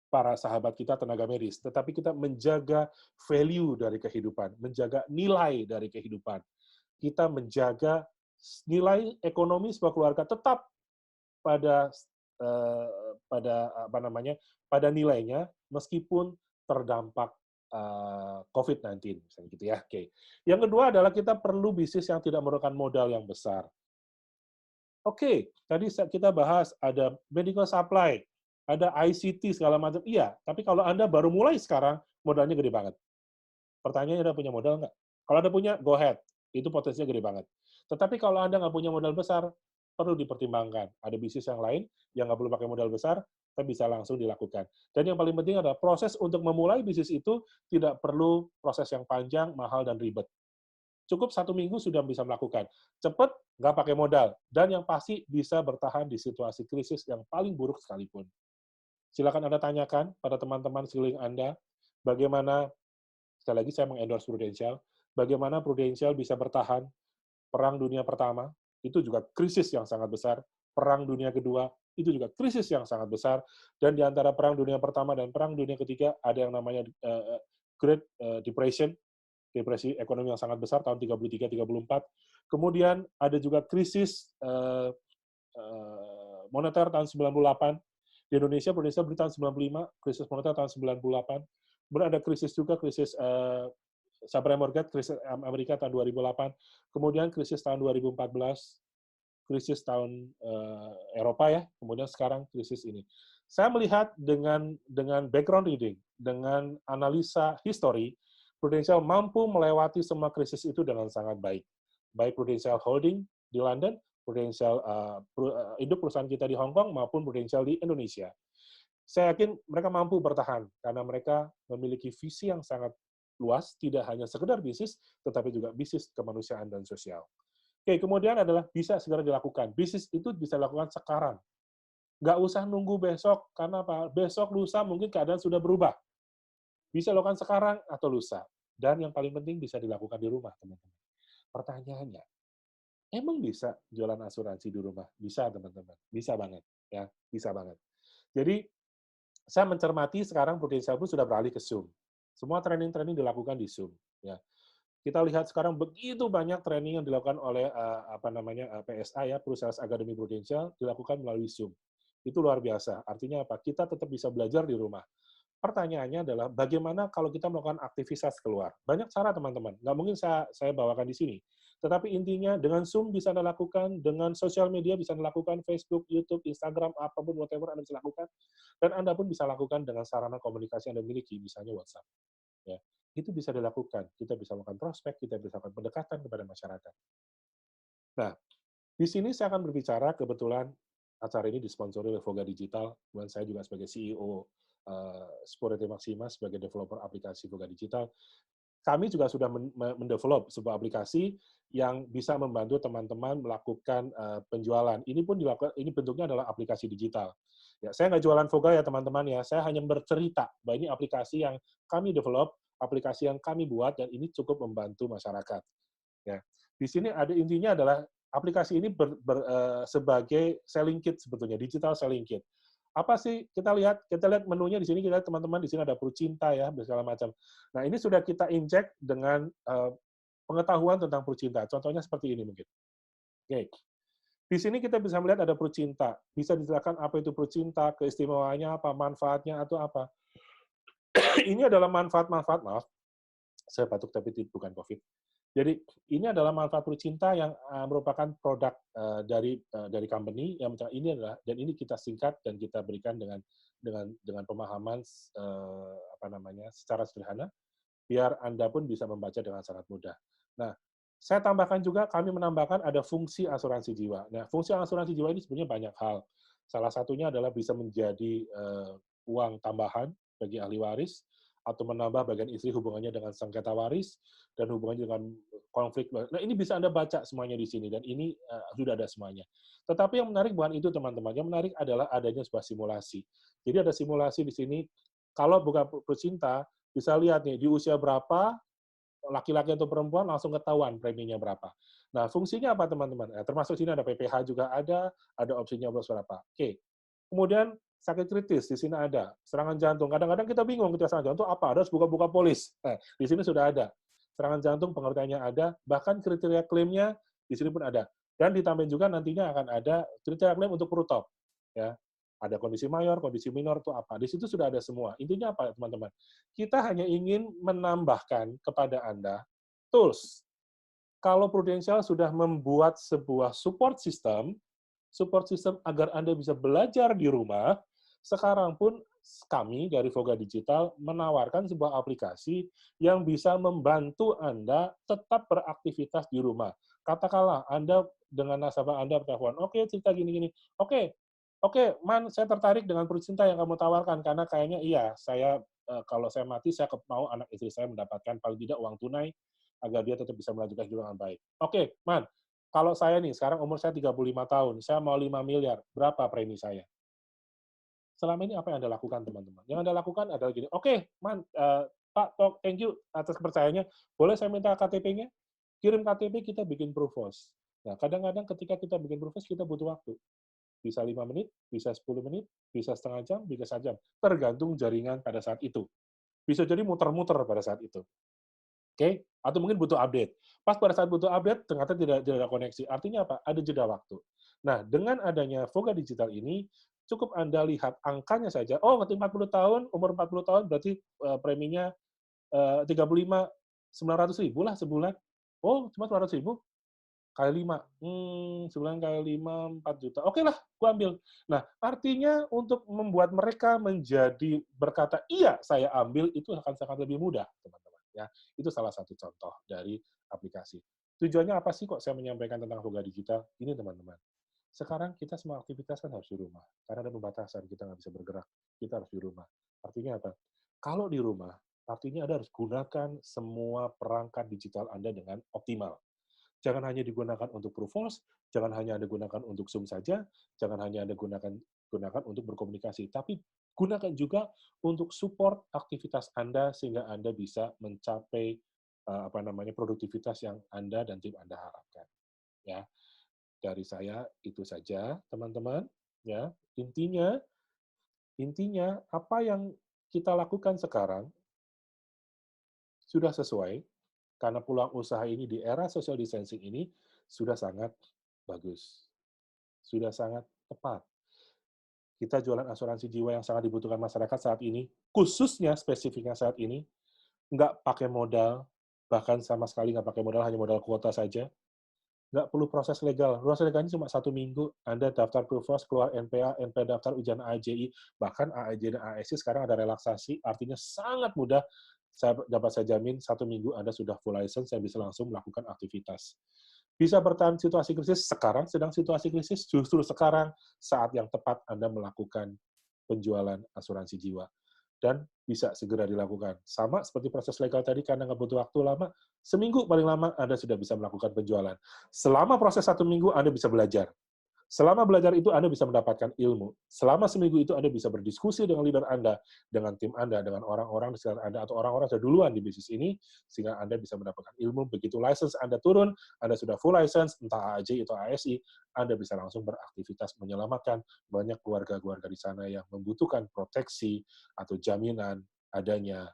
para sahabat kita tenaga medis, tetapi kita menjaga value dari kehidupan, menjaga nilai dari kehidupan. Kita menjaga nilai ekonomi sebuah keluarga tetap pada apa namanya, pada nilainya meskipun terdampak COVID-19 misalnya gitu ya. Oke. Yang kedua adalah kita perlu bisnis yang tidak memerlukan modal yang besar. Oke, tadi kita bahas ada medical supply, ada ICT segala macam. Iya, tapi kalau Anda baru mulai sekarang, modalnya gede banget. Pertanyaannya, Anda punya modal nggak? Kalau Anda punya, go ahead. Itu potensinya gede banget. Tetapi kalau Anda nggak punya modal besar, perlu dipertimbangkan. Ada bisnis yang lain yang nggak perlu pakai modal besar, tapi bisa langsung dilakukan. Dan yang paling penting adalah proses untuk memulai bisnis itu tidak perlu proses yang panjang, mahal, dan ribet. Cukup 1 minggu sudah bisa melakukan. Cepat, nggak pakai modal. Dan yang pasti bisa bertahan di situasi krisis yang paling buruk sekalipun. Silakan Anda tanyakan pada teman-teman sekeliling Anda, bagaimana, sekali lagi saya mengendorse Prudential, bagaimana Prudential bisa bertahan. Perang Dunia Pertama, itu juga krisis yang sangat besar. Perang Dunia Kedua, itu juga krisis yang sangat besar. Dan di antara Perang Dunia Pertama dan Perang Dunia Ketiga, ada yang namanya Great Depression, depresi ekonomi yang sangat besar tahun 33-34, Kemudian ada juga krisis moneter tahun 98. Di Indonesia beli tahun 95, krisis moneter tahun 98. Kemudian ada krisis juga, krisis subprime mortgage, krisis Amerika tahun 2008. Kemudian krisis tahun 2014, krisis tahun Eropa ya, kemudian sekarang krisis ini. Saya melihat dengan background reading, dengan analisa history, Prudential mampu melewati semua krisis itu dengan sangat baik. Baik Prudential Holding di London, Prudential induk perusahaan kita di Hong Kong maupun Prudential di Indonesia. Saya yakin mereka mampu bertahan karena mereka memiliki visi yang sangat luas, tidak hanya sekedar bisnis, tetapi juga bisnis kemanusiaan dan sosial. Oke, kemudian adalah bisa segera dilakukan. Bisnis itu bisa dilakukan sekarang. Nggak usah nunggu besok, karena apa? Besok, lusa, mungkin keadaan sudah berubah. Bisa dilakukan sekarang atau lusa. Dan yang paling penting bisa dilakukan di rumah, teman-teman. Pertanyaannya, emang bisa jualan asuransi di rumah? Bisa, teman-teman. Bisa banget. Ya, bisa banget. Jadi, saya mencermati sekarang Prudential pun sudah beralih ke Zoom. Semua training-training dilakukan di Zoom. Ya, kita lihat sekarang begitu banyak training yang dilakukan oleh PSA ya, Perusahaan Academy Prudential, dilakukan melalui Zoom. Itu luar biasa. Artinya apa? Kita tetap bisa belajar di rumah. Pertanyaannya adalah bagaimana kalau kita melakukan aktivitas keluar? Banyak cara teman-teman. Nggak mungkin saya bawakan di sini. Tetapi intinya dengan Zoom bisa Anda lakukan, dengan sosial media bisa Anda lakukan, Facebook, YouTube, Instagram, apapun, whatever Anda bisa lakukan. Dan Anda pun bisa lakukan dengan sarana komunikasi yang Anda miliki, misalnya WhatsApp. Ya, itu bisa dilakukan. Kita bisa melakukan prospek, kita bisa melakukan pendekatan kepada masyarakat. Nah, di sini saya akan berbicara, kebetulan acara ini disponsori oleh Voga Digital, dan saya juga sebagai CEO Sporete Maxima, sebagai developer aplikasi Voga Digital. Kami juga sudah mendevelop sebuah aplikasi yang bisa membantu teman-teman melakukan penjualan. Ini pun dilakukan, ini bentuknya adalah aplikasi digital. Ya, saya nggak jualan Voga ya teman-teman ya, saya hanya bercerita bahwa ini aplikasi yang kami develop, aplikasi yang kami buat, dan ini cukup membantu masyarakat. Ya, di sini ada intinya adalah aplikasi ini sebagai selling kit sebetulnya, digital selling kit. Apa sih kita lihat menunya di sini, kita lihat teman-teman di sini ada Prucinta ya, segala macam. Nah, ini sudah kita injek dengan pengetahuan tentang Prucinta. Contohnya seperti ini mungkin. Oke. Di sini kita bisa melihat ada Prucinta. Bisa dijelaskan apa itu Prucinta, keistimewaannya apa, manfaatnya atau apa. Ini adalah manfaat-manfaat, maaf, saya batuk tapi bukan COVID. Jadi ini adalah manfaat Prucinta yang merupakan produk dari company yang ini adalah, dan ini kita singkat dan kita berikan dengan pemahaman secara sederhana biar Anda pun bisa membaca dengan sangat mudah. Nah, saya tambahkan juga, kami menambahkan ada fungsi asuransi jiwa. Nah, fungsi asuransi jiwa ini sebenarnya banyak hal. Salah satunya adalah bisa menjadi uang tambahan bagi ahli waris, atau menambah bagian istri hubungannya dengan sengketa waris, dan hubungannya dengan konflik. Nah, ini bisa Anda baca semuanya di sini, dan ini sudah ada semuanya. Tetapi yang menarik bukan itu, teman-teman. Yang menarik adalah adanya sebuah simulasi. Jadi ada simulasi di sini, kalau bukan Prucinta, bisa lihat nih, di usia berapa, laki-laki atau perempuan, langsung ketahuan preminya berapa. Nah, fungsinya apa, teman-teman? Termasuk sini ada PPH juga ada opsinya berapa. Oke. Kemudian sakit kritis, di sini ada. Serangan jantung, kadang-kadang kita bingung, kita serangan jantung apa? Harus buka-buka polis. Nah, di sini sudah ada. Serangan jantung, pengertiannya ada, bahkan kriteria klaimnya di sini pun ada. Dan ditambah juga nantinya akan ada kriteria klaim untuk perutop. Ya, ada kondisi mayor, kondisi minor, itu apa. Di situ sudah ada semua. Intinya apa, teman-teman? Kita hanya ingin menambahkan kepada Anda tools. Kalau Prudential sudah membuat sebuah support system agar Anda bisa belajar di rumah, sekarang pun kami dari Voga Digital menawarkan sebuah aplikasi yang bisa membantu Anda tetap beraktivitas di rumah. Katakanlah Anda dengan nasabah Anda bertelepon, oke, cerita gini-gini. Oke, Man, saya tertarik dengan Prucinta yang kamu tawarkan, karena kayaknya iya, kalau saya mati, saya mau anak istri saya mendapatkan paling tidak uang tunai, agar dia tetap bisa melanjutkan hidup dengan baik. Oke, Man, kalau saya nih, sekarang umur saya 35 tahun, saya mau 5 miliar, berapa premi saya? Selama ini apa yang Anda lakukan, teman-teman? Yang Anda lakukan adalah gini, oke, Man, Pak, thank you atas kepercayaannya, boleh saya minta KTP-nya? Kirim KTP, kita bikin Prufos. Nah, kadang-kadang ketika kita bikin Prufos, kita butuh waktu. Bisa 5 menit, bisa 10 menit, bisa setengah jam, bisa 1 jam. Tergantung jaringan pada saat itu. Bisa jadi muter-muter pada saat itu. Oke? Atau mungkin butuh update. Pas pada saat butuh update, ternyata tidak ada koneksi. Artinya apa? Ada jeda waktu. Nah, dengan adanya Voga Digital ini, cukup Anda lihat angkanya saja, oh, ngetik 40 tahun, umur 40 tahun, berarti preminya 35.900.000 lah sebulan. Oh, cuma 900.000? Kali 5. Sebulan kali 5, 4 juta. Oke lah, gua ambil. Nah, artinya untuk membuat mereka menjadi berkata, iya, saya ambil, itu akan sangat lebih mudah, teman-teman. Ya, itu salah satu contoh dari aplikasi. Tujuannya apa sih kok saya menyampaikan tentang Voga Digital? Ini, teman-teman. Sekarang kita semua aktivitas kan harus di rumah. Karena ada pembatasan, kita nggak bisa bergerak. Kita harus di rumah. Artinya apa? Kalau di rumah, artinya Anda harus gunakan semua perangkat digital Anda dengan optimal. Jangan hanya digunakan untuk True False, jangan hanya Anda gunakan untuk Zoom saja, jangan hanya Anda gunakan untuk berkomunikasi, tapi gunakan juga untuk support aktivitas Anda sehingga Anda bisa mencapai produktivitas yang Anda dan tim Anda harapkan. Ya, dari saya itu saja, teman-teman. Ya, intinya apa yang kita lakukan sekarang sudah sesuai. Karena peluang usaha ini di era social distancing ini sudah sangat bagus. Sudah sangat tepat. Kita jualan asuransi jiwa yang sangat dibutuhkan masyarakat saat ini, khususnya spesifiknya saat ini, nggak pakai modal, bahkan sama sekali nggak pakai modal, hanya modal kuota saja. Nggak perlu proses legal. Proses legalnya cuma 1 minggu. Anda daftar Prufos, keluar NPA, NPA daftar ujian AJI, bahkan AAJ dan ASI sekarang ada relaksasi, artinya sangat mudah. Saya jamin 1 minggu Anda sudah full license, saya bisa langsung melakukan aktivitas. Bisa bertahan situasi krisis, sekarang sedang situasi krisis, justru sekarang saat yang tepat Anda melakukan penjualan asuransi jiwa. Dan bisa segera dilakukan. Sama seperti proses legal tadi, karena nggak butuh waktu lama, seminggu paling lama Anda sudah bisa melakukan penjualan. Selama proses 1 minggu, Anda bisa belajar. Selama belajar itu, Anda bisa mendapatkan ilmu. Selama seminggu itu, Anda bisa berdiskusi dengan leader Anda, dengan tim Anda, dengan orang-orang di sekitar Anda, atau orang-orang yang sudah duluan di bisnis ini, sehingga Anda bisa mendapatkan ilmu. Begitu license Anda turun, Anda sudah full license, entah AAJ atau ASI, Anda bisa langsung beraktivitas menyelamatkan banyak keluarga-keluarga di sana yang membutuhkan proteksi atau jaminan adanya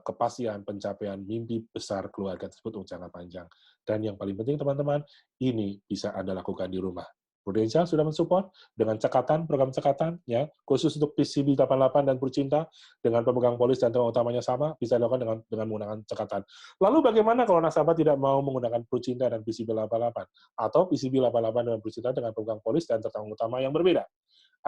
kepastian pencapaian mimpi besar keluarga tersebut untuk jangka panjang. Dan yang paling penting, teman-teman, ini bisa Anda lakukan di rumah. Prudential sudah mensupport dengan cekatan, program cekatan, ya, khusus untuk PCB 88 dan Purcinta, dengan pemegang polis dan tuan utamanya sama, bisa dilakukan dengan menggunakan cekatan. Lalu bagaimana kalau nasabah tidak mau menggunakan Purcinta dan PCB 88? Atau PCB 88 dan Purcinta dengan pemegang polis dan tuan utama yang berbeda?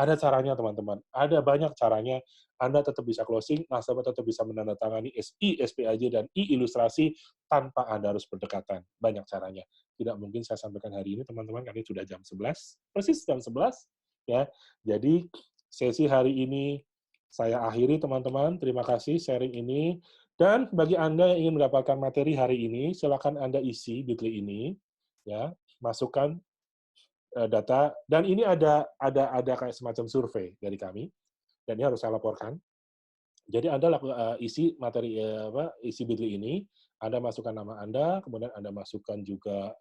Ada caranya, teman-teman. Ada banyak caranya. Anda tetap bisa closing, nasabah tetap bisa menandatangani SI, SPAJ, dan I-ilustrasi tanpa Anda harus berdekatan. Banyak caranya. Tidak mungkin saya sampaikan hari ini, teman-teman, karena sudah jam 11. Persis jam 11. Ya. Jadi, sesi hari ini saya akhiri, teman-teman. Terima kasih sharing ini. Dan bagi Anda yang ingin mendapatkan materi hari ini, silakan Anda isi Bitly ini. Ya, masukkan data, dan ini ada kayak semacam survei dari kami, dan ini harus saya laporkan. Jadi Anda isi materi isi Bitly ini, Anda masukkan nama Anda, kemudian Anda masukkan juga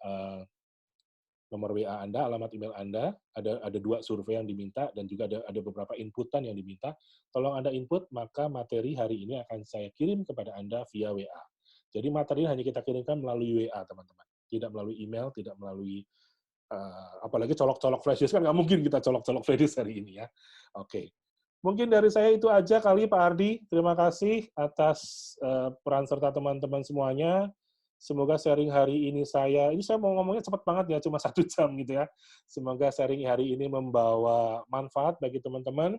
nomor WA Anda, alamat email Anda, ada 2 survei yang diminta, dan juga ada beberapa inputan yang diminta. Tolong Anda input, maka materi hari ini akan saya kirim kepada Anda via WA. Jadi materi hanya kita kirimkan melalui WA, teman-teman. Tidak melalui email, tidak melalui apalagi colok-colok flash disk, kan nggak mungkin kita colok-colok flash disk hari ini ya. Oke. Mungkin dari saya itu aja kali, Pak Ardi. Terima kasih atas peran serta teman-teman semuanya. Semoga sharing hari ini ini saya mau ngomongnya cepat banget ya, cuma 1 jam gitu ya. Semoga sharing hari ini membawa manfaat bagi teman-teman.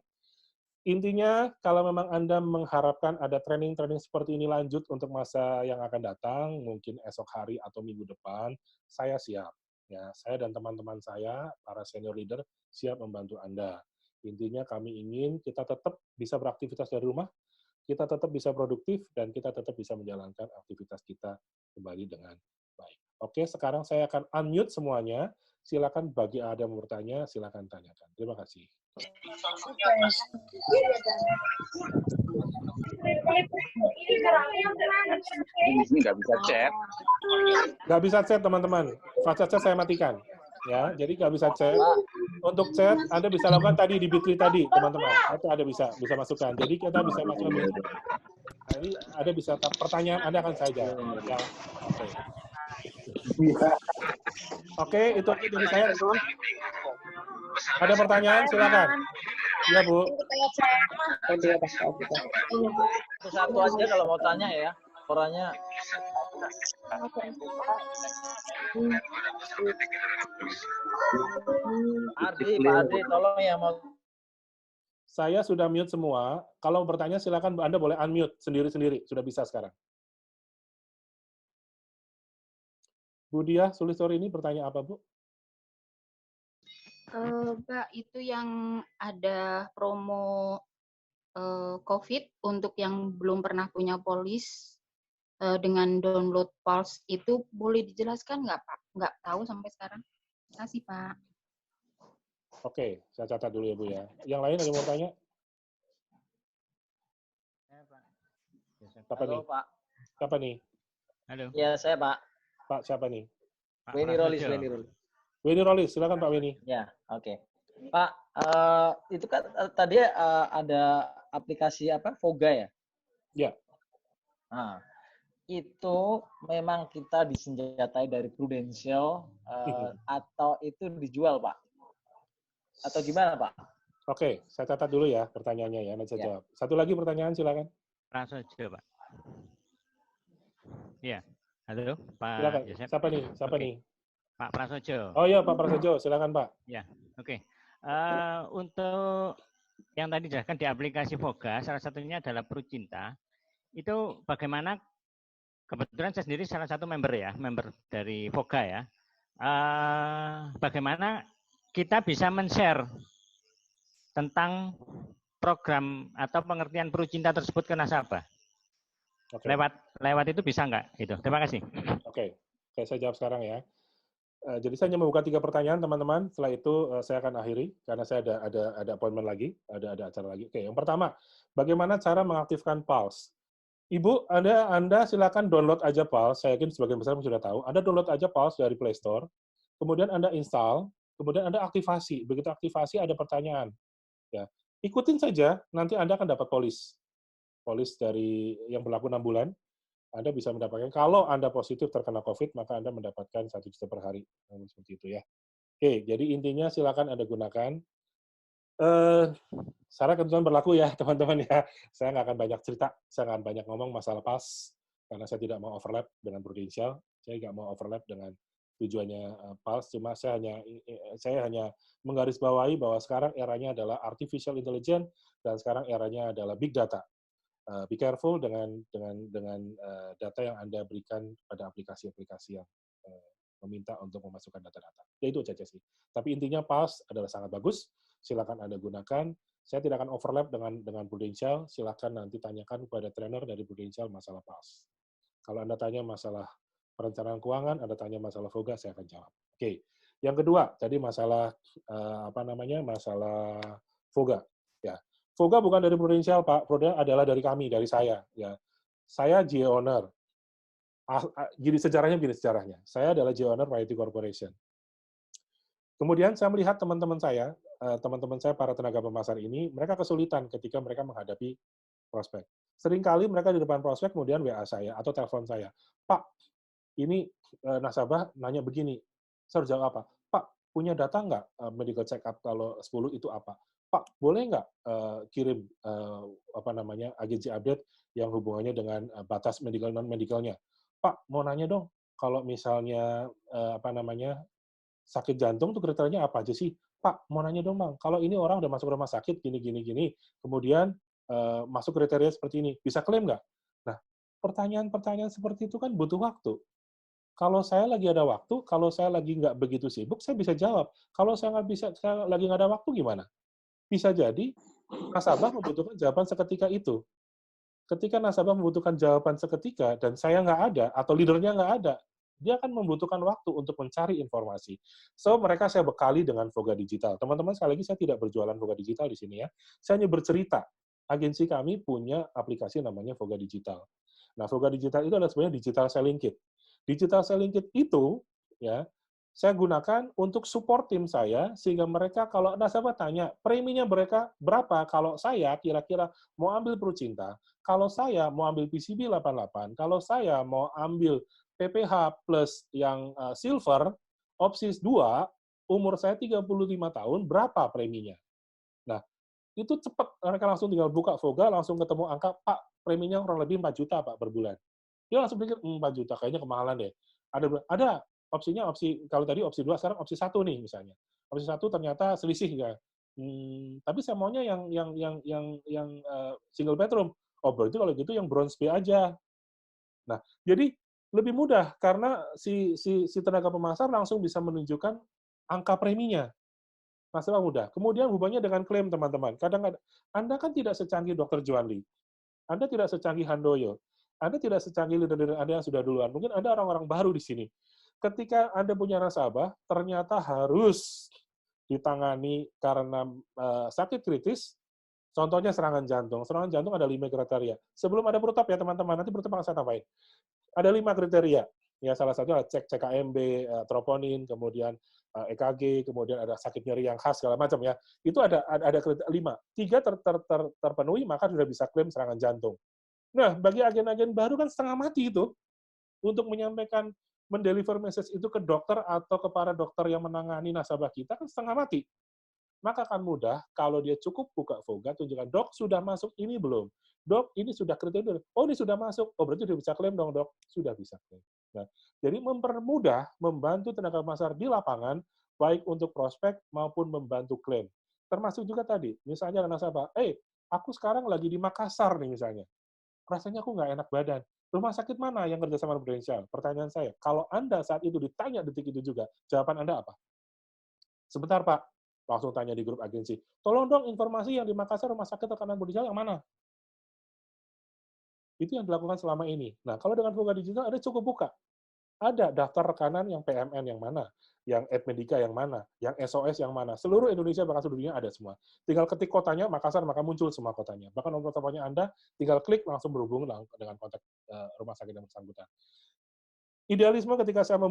Intinya, kalau memang Anda mengharapkan ada training-training seperti ini lanjut untuk masa yang akan datang, mungkin esok hari atau minggu depan, saya siap. Ya, saya dan teman-teman saya, para senior leader, siap membantu Anda. Intinya kami ingin kita tetap bisa beraktivitas dari rumah, kita tetap bisa produktif, dan kita tetap bisa menjalankan aktivitas kita kembali dengan baik. Oke, sekarang saya akan unmute semuanya. Silakan bagi ada yang mau bertanya, silakan tanyakan. Terima kasih. Nggak bisa chat. Nggak bisa chat, teman-teman. Fast chat saya matikan. Ya, jadi nggak bisa chat. Untuk chat, Anda bisa lakukan tadi di Bitly tadi, teman-teman. Itu ada bisa masukkan. Jadi kita bisa masukkan. Jadi Anda bisa pertanyaan Anda akan saya jawab. Ya. Oke. Oke, itu aja dari saya. Ada pertanyaan? Silakan. Iya, Bu. Satu aja kalau mau tanya ya. Orangnya Pak Ardi, tolong ya mau. Saya sudah mute semua. Kalau bertanya silakan Anda boleh unmute sendiri-sendiri. Sudah bisa sekarang. Bu Dia Sulistori ini bertanya apa, Bu? Mbak, itu yang ada promo COVID untuk yang belum pernah punya polis dengan download Pulse itu boleh dijelaskan nggak, Pak? Nggak tahu sampai sekarang. Terima kasih, Pak. Oke, saya catat dulu ya, Bu ya. Yang lain ada yang mau tanya? Siapa nih? Pak. Siapa nih? Halo. Ya, saya Pak. Pak siapa nih? Pak Weni Rolis. Weni Rolis, silakan Pak Weni. Ya, oke. Pak, itu kan tadi ada aplikasi apa? Voga ya? Ya. Nah, itu memang kita disenjatai dari Prudential atau itu dijual, Pak? Atau gimana, Pak? Oke, saya catat dulu ya pertanyaannya ya, nanti saya jawab. Satu lagi pertanyaan, silakan. Prasojo, Pak. Ya, halo, Pak Silakan. Yosep. Siapa nih? Siapa nih? Pak Prasojo. Oh iya, Pak Prasojo, silakan Pak. Ya, oke. Untuk yang tadi dijelaskan di aplikasi Voga, salah satunya adalah Prucinta. Itu bagaimana? Kebetulan saya sendiri salah satu member ya, member dari Voga ya. Bagaimana kita bisa men-share tentang program atau pengertian Prucinta tersebut ke nasabah? Oke. Lewat itu bisa nggak? Itu. Terima kasih. Oke, saya jawab sekarang ya. Jadi saya hanya membuka 3 pertanyaan teman-teman. Setelah itu saya akan akhiri karena saya ada appointment lagi, ada acara lagi. Oke, yang pertama, bagaimana cara mengaktifkan Pulse? Ibu, Anda silakan download aja Pulse. Saya yakin sebagian besar sudah tahu. Anda download aja Pulse dari Play Store, kemudian Anda install, kemudian Anda aktivasi. Begitu aktivasi ada pertanyaan. Ya, ikutin saja, nanti Anda akan dapat polis dari yang berlaku 6 bulan. Anda bisa mendapatkan, kalau Anda positif terkena COVID, maka Anda mendapatkan 1 juta per hari. Seperti itu ya. Oke, jadi intinya silakan Anda gunakan. Secara ketentuan berlaku ya, teman-teman ya. Saya nggak akan banyak cerita, saya nggak akan banyak ngomong masalah PAS, karena saya tidak mau overlap dengan Prudential, saya nggak mau overlap dengan tujuannya PAS, cuma saya hanya menggarisbawahi bahwa sekarang eranya adalah artificial intelligence, dan sekarang eranya adalah big data. Be careful dengan data yang Anda berikan pada aplikasi-aplikasi yang meminta untuk memasukkan data-data. Ya itu saja sih. Tapi intinya PAS adalah sangat bagus. Silakan Anda gunakan. Saya tidak akan overlap dengan Prudential. Silakan nanti tanyakan kepada trainer dari Prudential masalah PAS. Kalau Anda tanya masalah perencanaan keuangan, Anda tanya masalah Voga, saya akan jawab. Oke. Yang kedua, tadi masalah masalah Voga. Ya. Voga bukan dari Prudential, Pak. Prudential adalah dari kami, dari saya. Ya. Saya G-Owner. Sejarahnya. Saya adalah G-Owner YT Corporation. Kemudian saya melihat teman-teman saya para tenaga pemasar ini, mereka kesulitan ketika mereka menghadapi prospek. Seringkali mereka di depan prospek, kemudian WA saya atau telepon saya. Pak, ini nasabah nanya begini. Saya harus jawab apa? Pak, punya data nggak medical check up kalau 10 itu apa? Pak, boleh nggak kirim agensi update yang hubungannya dengan batas medical non-medicalnya? Pak, mau nanya dong, kalau misalnya sakit jantung tuh kriterianya apa aja sih? Pak, mau nanya dong Bang, kalau ini orang udah masuk rumah sakit gini, kemudian masuk kriteria seperti ini, bisa klaim nggak? Nah, pertanyaan-pertanyaan seperti itu kan butuh waktu. Kalau saya lagi ada waktu, kalau saya lagi nggak begitu sibuk, saya bisa jawab. Kalau saya lagi nggak ada waktu gimana? Bisa jadi nasabah membutuhkan jawaban seketika itu. Ketika nasabah membutuhkan jawaban seketika dan saya nggak ada atau leadernya nggak ada, dia akan membutuhkan waktu untuk mencari informasi. So, mereka saya bekali dengan Voga Digital. Teman-teman, sekali lagi saya tidak berjualan Voga Digital di sini ya. Saya hanya bercerita. Agensi kami punya aplikasi namanya Voga Digital. Nah, Voga Digital itu adalah sebenarnya digital selling kit. Digital selling kit itu ya saya gunakan untuk support tim saya, sehingga mereka kalau nasabah tanya, preminya mereka berapa kalau saya kira-kira mau ambil Prucinta, kalau saya mau ambil PCB 88, kalau saya mau ambil PPH plus yang silver, opsi 2, umur saya 35 tahun, berapa preminya? Nah, itu cepat, mereka langsung tinggal buka Voga, langsung ketemu angka, Pak, preminya kurang lebih 4 juta, Pak, per bulan. Dia langsung pikir, 4 juta, kayaknya kemahalan deh. Ada opsinya, kalau tadi opsi 2, sekarang opsi 1 nih misalnya. Opsi 1 ternyata selisih ya. Tapi saya maunya yang single bedroom. Oh, berarti kalau gitu yang bronze B aja. Nah, jadi lebih mudah karena si tenaga pemasar langsung bisa menunjukkan angka preminya. Masalah mudah. Kemudian hubungannya dengan klaim, teman-teman. Kadang-kadang Anda kan tidak secanggih Dr. Juanli. Anda tidak secanggih Handoyo. Anda tidak secanggih leader-leader Anda yang sudah duluan. Mungkin Anda orang-orang baru di sini. Ketika Anda punya nasabah, ternyata harus ditangani karena sakit kritis, contohnya serangan jantung. Serangan jantung ada 5 kriteria. Sebelum ada protap ya, teman-teman. Nanti protap akan saya tambahin. Ada 5 kriteria. Ya, salah satunya adalah cek CKMB, troponin, kemudian EKG, kemudian ada sakit nyeri yang khas, segala macam ya. Itu ada kriteria 5. 3 terpenuhi, maka sudah bisa klaim serangan jantung. Nah, bagi agen-agen baru kan setengah mati itu untuk menyampaikan, mendeliver message itu ke dokter atau kepada dokter yang menangani nasabah kita kan setengah mati. Maka akan mudah kalau dia cukup buka Voga, tunjukkan, Dok, sudah masuk ini belum? Dok, ini sudah kriteria. Oh, ini sudah masuk. Oh, berarti sudah bisa klaim dong, Dok. Sudah bisa klaim. Nah, jadi mempermudah, membantu tenaga pasar di lapangan, baik untuk prospek maupun membantu klaim. Termasuk juga tadi, misalnya ada nasabah, aku sekarang lagi di Makassar nih misalnya. Rasanya aku nggak enak badan. Rumah sakit mana yang kerja sama Prudential? Pertanyaan saya, kalau Anda saat itu ditanya detik itu juga, jawaban Anda apa? Sebentar, Pak. Langsung tanya di grup agensi. Tolong dong informasi yang di Makassar rumah sakit rekanan Prudential yang mana? Itu yang dilakukan selama ini. Nah, kalau dengan Voga Digital, Anda cukup buka. Ada daftar rekanan yang PMN yang mana, yang Edmedica yang mana, yang SOS yang mana. Seluruh Indonesia, bahkan seluruh dunia ada semua. Tinggal ketik kotanya, Makassar, maka muncul semua kotanya. Bahkan nomor teleponnya Anda, tinggal klik, langsung berhubung dengan kontak rumah sakit yang bersangkutan. Idealisme ketika saya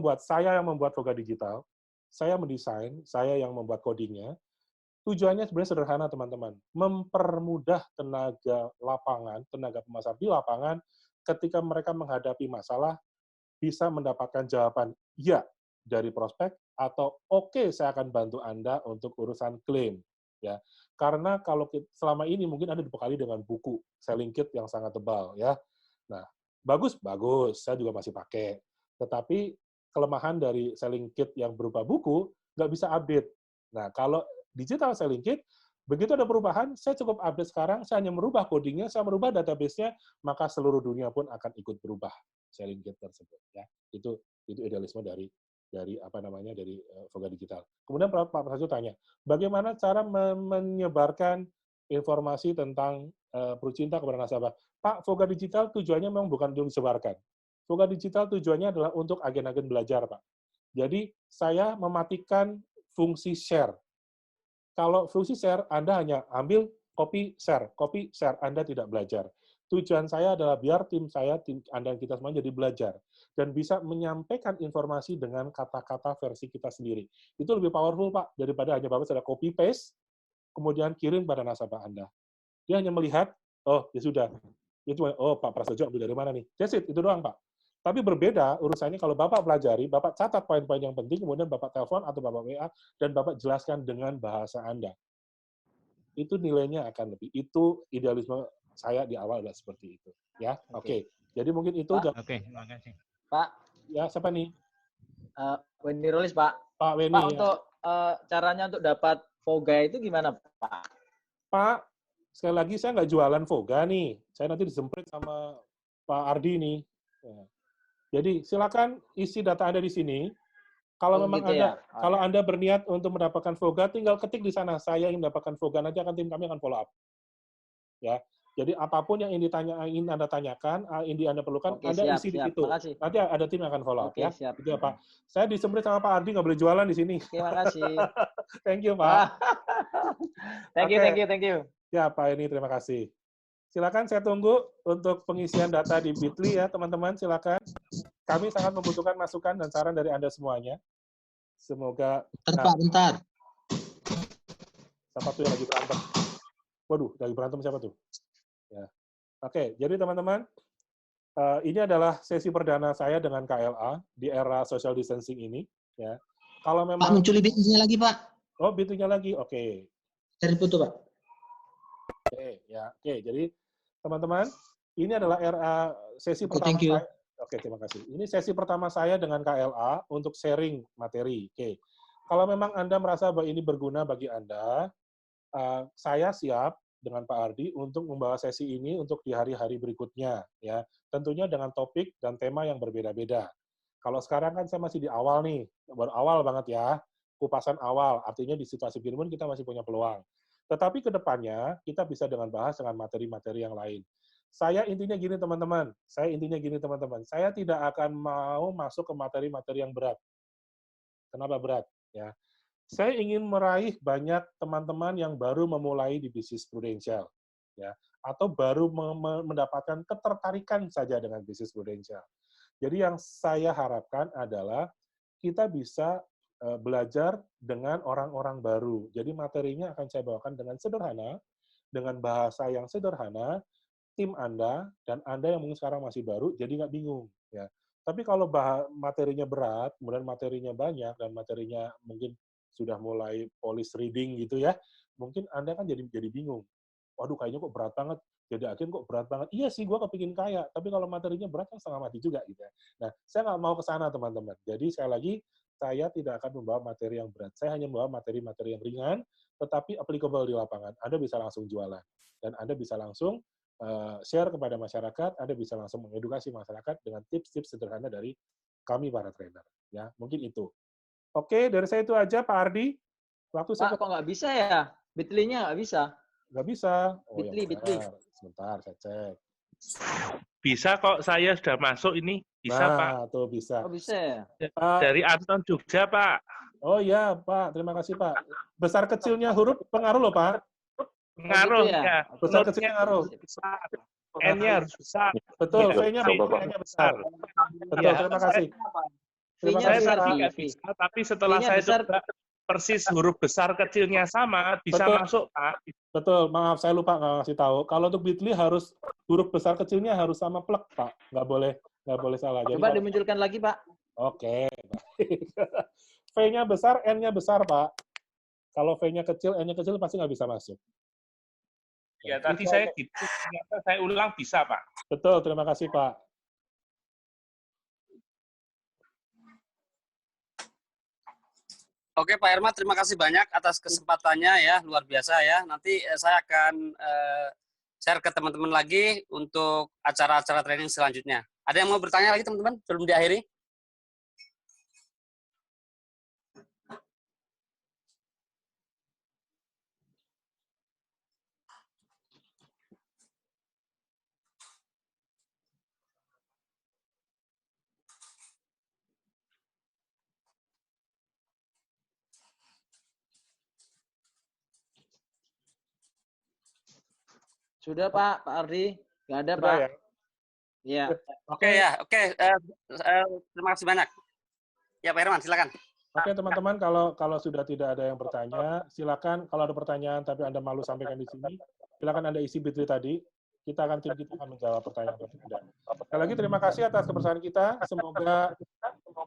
yang membuat Voga Digital, saya mendesain, saya yang membuat codingnya, tujuannya sebenarnya sederhana, teman-teman. Mempermudah tenaga lapangan, tenaga pemasar di lapangan, ketika mereka menghadapi masalah, bisa mendapatkan jawaban ya dari prospek atau oke, saya akan bantu Anda untuk urusan klaim, ya. Karena kalau selama ini mungkin Anda dibekali dengan buku selling kit yang sangat tebal, ya. Nah, bagus, saya juga masih pakai. Tetapi kelemahan dari selling kit yang berupa buku nggak bisa update. Nah, kalau digital selling kit, begitu ada perubahan, saya cukup update sekarang, saya hanya merubah codingnya, saya merubah database-nya, maka seluruh dunia pun akan ikut berubah selling kit tersebut, ya. Itu idealisme dari Voga Digital. Kemudian Pak Prasetyo tanya, bagaimana cara menyebarkan informasi tentang Prucinta kepada nasabah? Pak, Voga Digital tujuannya memang bukan untuk disebarkan. Voga Digital tujuannya adalah untuk agen-agen belajar, Pak. Jadi saya mematikan fungsi share. Kalau fungsi share, Anda hanya ambil copy share, Anda tidak belajar. Tujuan saya adalah biar tim saya, tim Anda, kita semua jadi belajar. Dan bisa menyampaikan informasi dengan kata-kata versi kita sendiri. Itu lebih powerful, Pak, daripada hanya Bapak sudah copy-paste, kemudian kirim pada nasabah Anda. Dia hanya melihat, oh, ya sudah. Itu, oh, Pak Prasetyo ambil dari mana nih? That's it, itu doang, Pak. Tapi berbeda urusannya kalau Bapak pelajari, Bapak catat poin-poin yang penting, kemudian Bapak telepon atau Bapak WA, dan Bapak jelaskan dengan bahasa Anda. Itu nilainya akan lebih. Itu idealisme saya di awal adalah seperti itu. Ya, oke. Jadi mungkin itu. Pak, oke, terima kasih. Pak. Ya, siapa nih? Wendy Rolis, Pak. Pak Wendy. Pak, untuk caranya untuk dapat Voga itu gimana, Pak? Pak, sekali lagi saya nggak jualan Voga nih. Saya nanti disemprit sama Pak Ardi nih. Ya. Jadi silakan isi data Anda di sini. Kalau memang gitu Anda, ya? kalau Anda berniat untuk mendapatkan Voga, tinggal ketik di sana, saya ingin mendapatkan Voga, nanti tim kami akan follow up. Ya, jadi apapun yang ingin Anda tanyakan, ingin Anda perlukan, Anda isi di situ. Nanti ada tim yang akan follow up. Ya. Siap. Itu ya, Pak. Saya disemprit sama Pak Ardi, nggak boleh jualan di sini. Terima kasih. Thank you, Pak. Thank you. Ya, Pak, ini terima kasih. Silakan saya tunggu untuk pengisian data di Bitly ya, teman-teman. Silakan. Kami sangat membutuhkan masukan dan saran dari Anda semuanya. Semoga. Bentar, Pak, bentar. Siapa tuh yang lagi berantem? Waduh, lagi berantem siapa tuh? Ya. Oke, jadi teman-teman, ini adalah sesi perdana saya dengan KLA di era social distancing ini. Ya. Kalau Pak, memang muncul bit-nya lagi, Pak. oh bitunya lagi, oke. Dari foto, Pak. Oke, ya, oke. Jadi teman-teman, ini adalah era sesi Oke, pertama thank you. saya. Oke, terima kasih. Ini sesi pertama saya dengan KLA untuk sharing materi. Oke, kalau memang Anda merasa bahwa ini berguna bagi Anda, saya siap dengan Pak Ardi untuk membawa sesi ini untuk di hari-hari berikutnya, ya. Tentunya dengan topik dan tema yang berbeda-beda. Kalau sekarang kan saya masih di awal nih, baru awal banget ya, kupasan awal. Artinya di situasi begini pun kita masih punya peluang. Tetapi ke depannya kita bisa dengan bahas dengan materi-materi yang lain. Saya intinya gini teman-teman, saya tidak akan mau masuk ke materi-materi yang berat. Kenapa berat? Ya, saya ingin meraih banyak teman-teman yang baru memulai di bisnis prudensial, ya, atau baru mendapatkan ketertarikan saja dengan bisnis prudensial. Jadi yang saya harapkan adalah kita bisa belajar dengan orang-orang baru. Jadi materinya akan saya bawakan dengan sederhana, dengan bahasa yang sederhana. Tim Anda dan Anda yang mungkin sekarang masih baru, jadi nggak bingung. Ya. Tapi kalau materinya berat, kemudian materinya banyak, dan materinya mungkin sudah mulai police reading gitu ya, mungkin Anda kan jadi bingung. Waduh, kayaknya kok berat banget. Jadi akhirnya kok berat banget. Iya sih, gue kepingin kaya. Tapi kalau materinya berat kan setengah mati juga. Gitu ya. Nah, saya nggak mau ke sana, teman-teman. Jadi, sekali lagi, saya tidak akan membawa materi yang berat. Saya hanya membawa materi-materi yang ringan, tetapi applicable di lapangan. Anda bisa langsung jualan. Dan Anda bisa langsung share kepada masyarakat, Anda bisa langsung mengedukasi masyarakat dengan tips-tips sederhana dari kami para trainer. Ya, mungkin itu. Oke, dari saya itu aja, Pak Ardi. Waktu saya Pak, kok nggak bisa ya? Bitly-nya nggak bisa. nggak bisa. Oh, Bitly. Sebentar, saya cek. Bisa kok, saya sudah masuk ini. Bisa, nah, Pak. Tuh bisa. Oh, bisa ya? Dari Anton Jogja, Pak. Oh iya, Pak. Terima kasih, Pak. Besar kecilnya huruf pengaruh loh, Pak. Ngaruh, gitu ya? ya. Besar kecilnya ngaruh. N-nya harus besar. Betul, Ya, V-nya besar. Betul, Ya. terima kasih. Terima V-nya kasih, besar, Pak. Tadi nggak bisa, tapi setelah V-nya saya besar. coba persis huruf besar kecilnya sama, bisa Betul. masuk, Pak. Betul, maaf saya lupa nggak ngasih tahu. Kalau untuk Bitly harus huruf besar kecilnya harus sama plek, Pak. Nggak boleh salah. Jadi, Coba dimunculkan lagi, Pak. Oke, baik. V-nya besar, N-nya besar, Pak. Kalau V-nya kecil, N-nya kecil pasti nggak bisa masuk. Ya, tadi saya gitu, ternyata saya ulang bisa, Pak. Betul, terima kasih, Pak. Oke, Pak Herman, terima kasih banyak atas kesempatannya ya, luar biasa ya. Nanti saya akan share ke teman-teman lagi untuk acara-acara training selanjutnya. Ada yang mau bertanya lagi, teman-teman, sebelum diakhiri? Sudah, Pak Ardi. Nggak ada, Sudah Pak. ya? Iya. Oke ya, oke. Terima kasih banyak. Ya, Pak Herman, silakan. Oke, teman-teman, kalau sudah tidak ada yang bertanya, silakan kalau ada pertanyaan tapi Anda malu sampaikan di sini, silakan Anda isi Bitly tadi. Tim kita akan menjawab pertanyaan Anda. Sekali lagi terima kasih atas kebersamaan kita. Semoga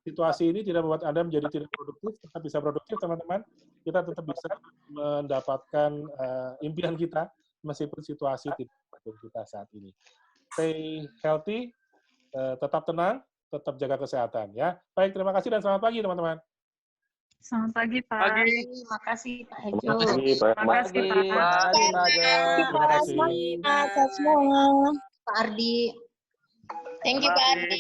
situasi ini tidak membuat Anda menjadi tidak produktif, tetap bisa produktif, teman-teman. Kita tetap bisa mendapatkan impian kita meskipun situasi tidak mendukung kita saat ini. Stay healthy, tetap tenang, tetap jaga kesehatan ya. Baik, terima kasih dan selamat pagi teman-teman. Selamat pagi, Pak. Terima kasih, Pak Hejo. Terima kasih, Pak. Terima kasih, Pak. Pak Ardi. Thank you, Pak Ardi.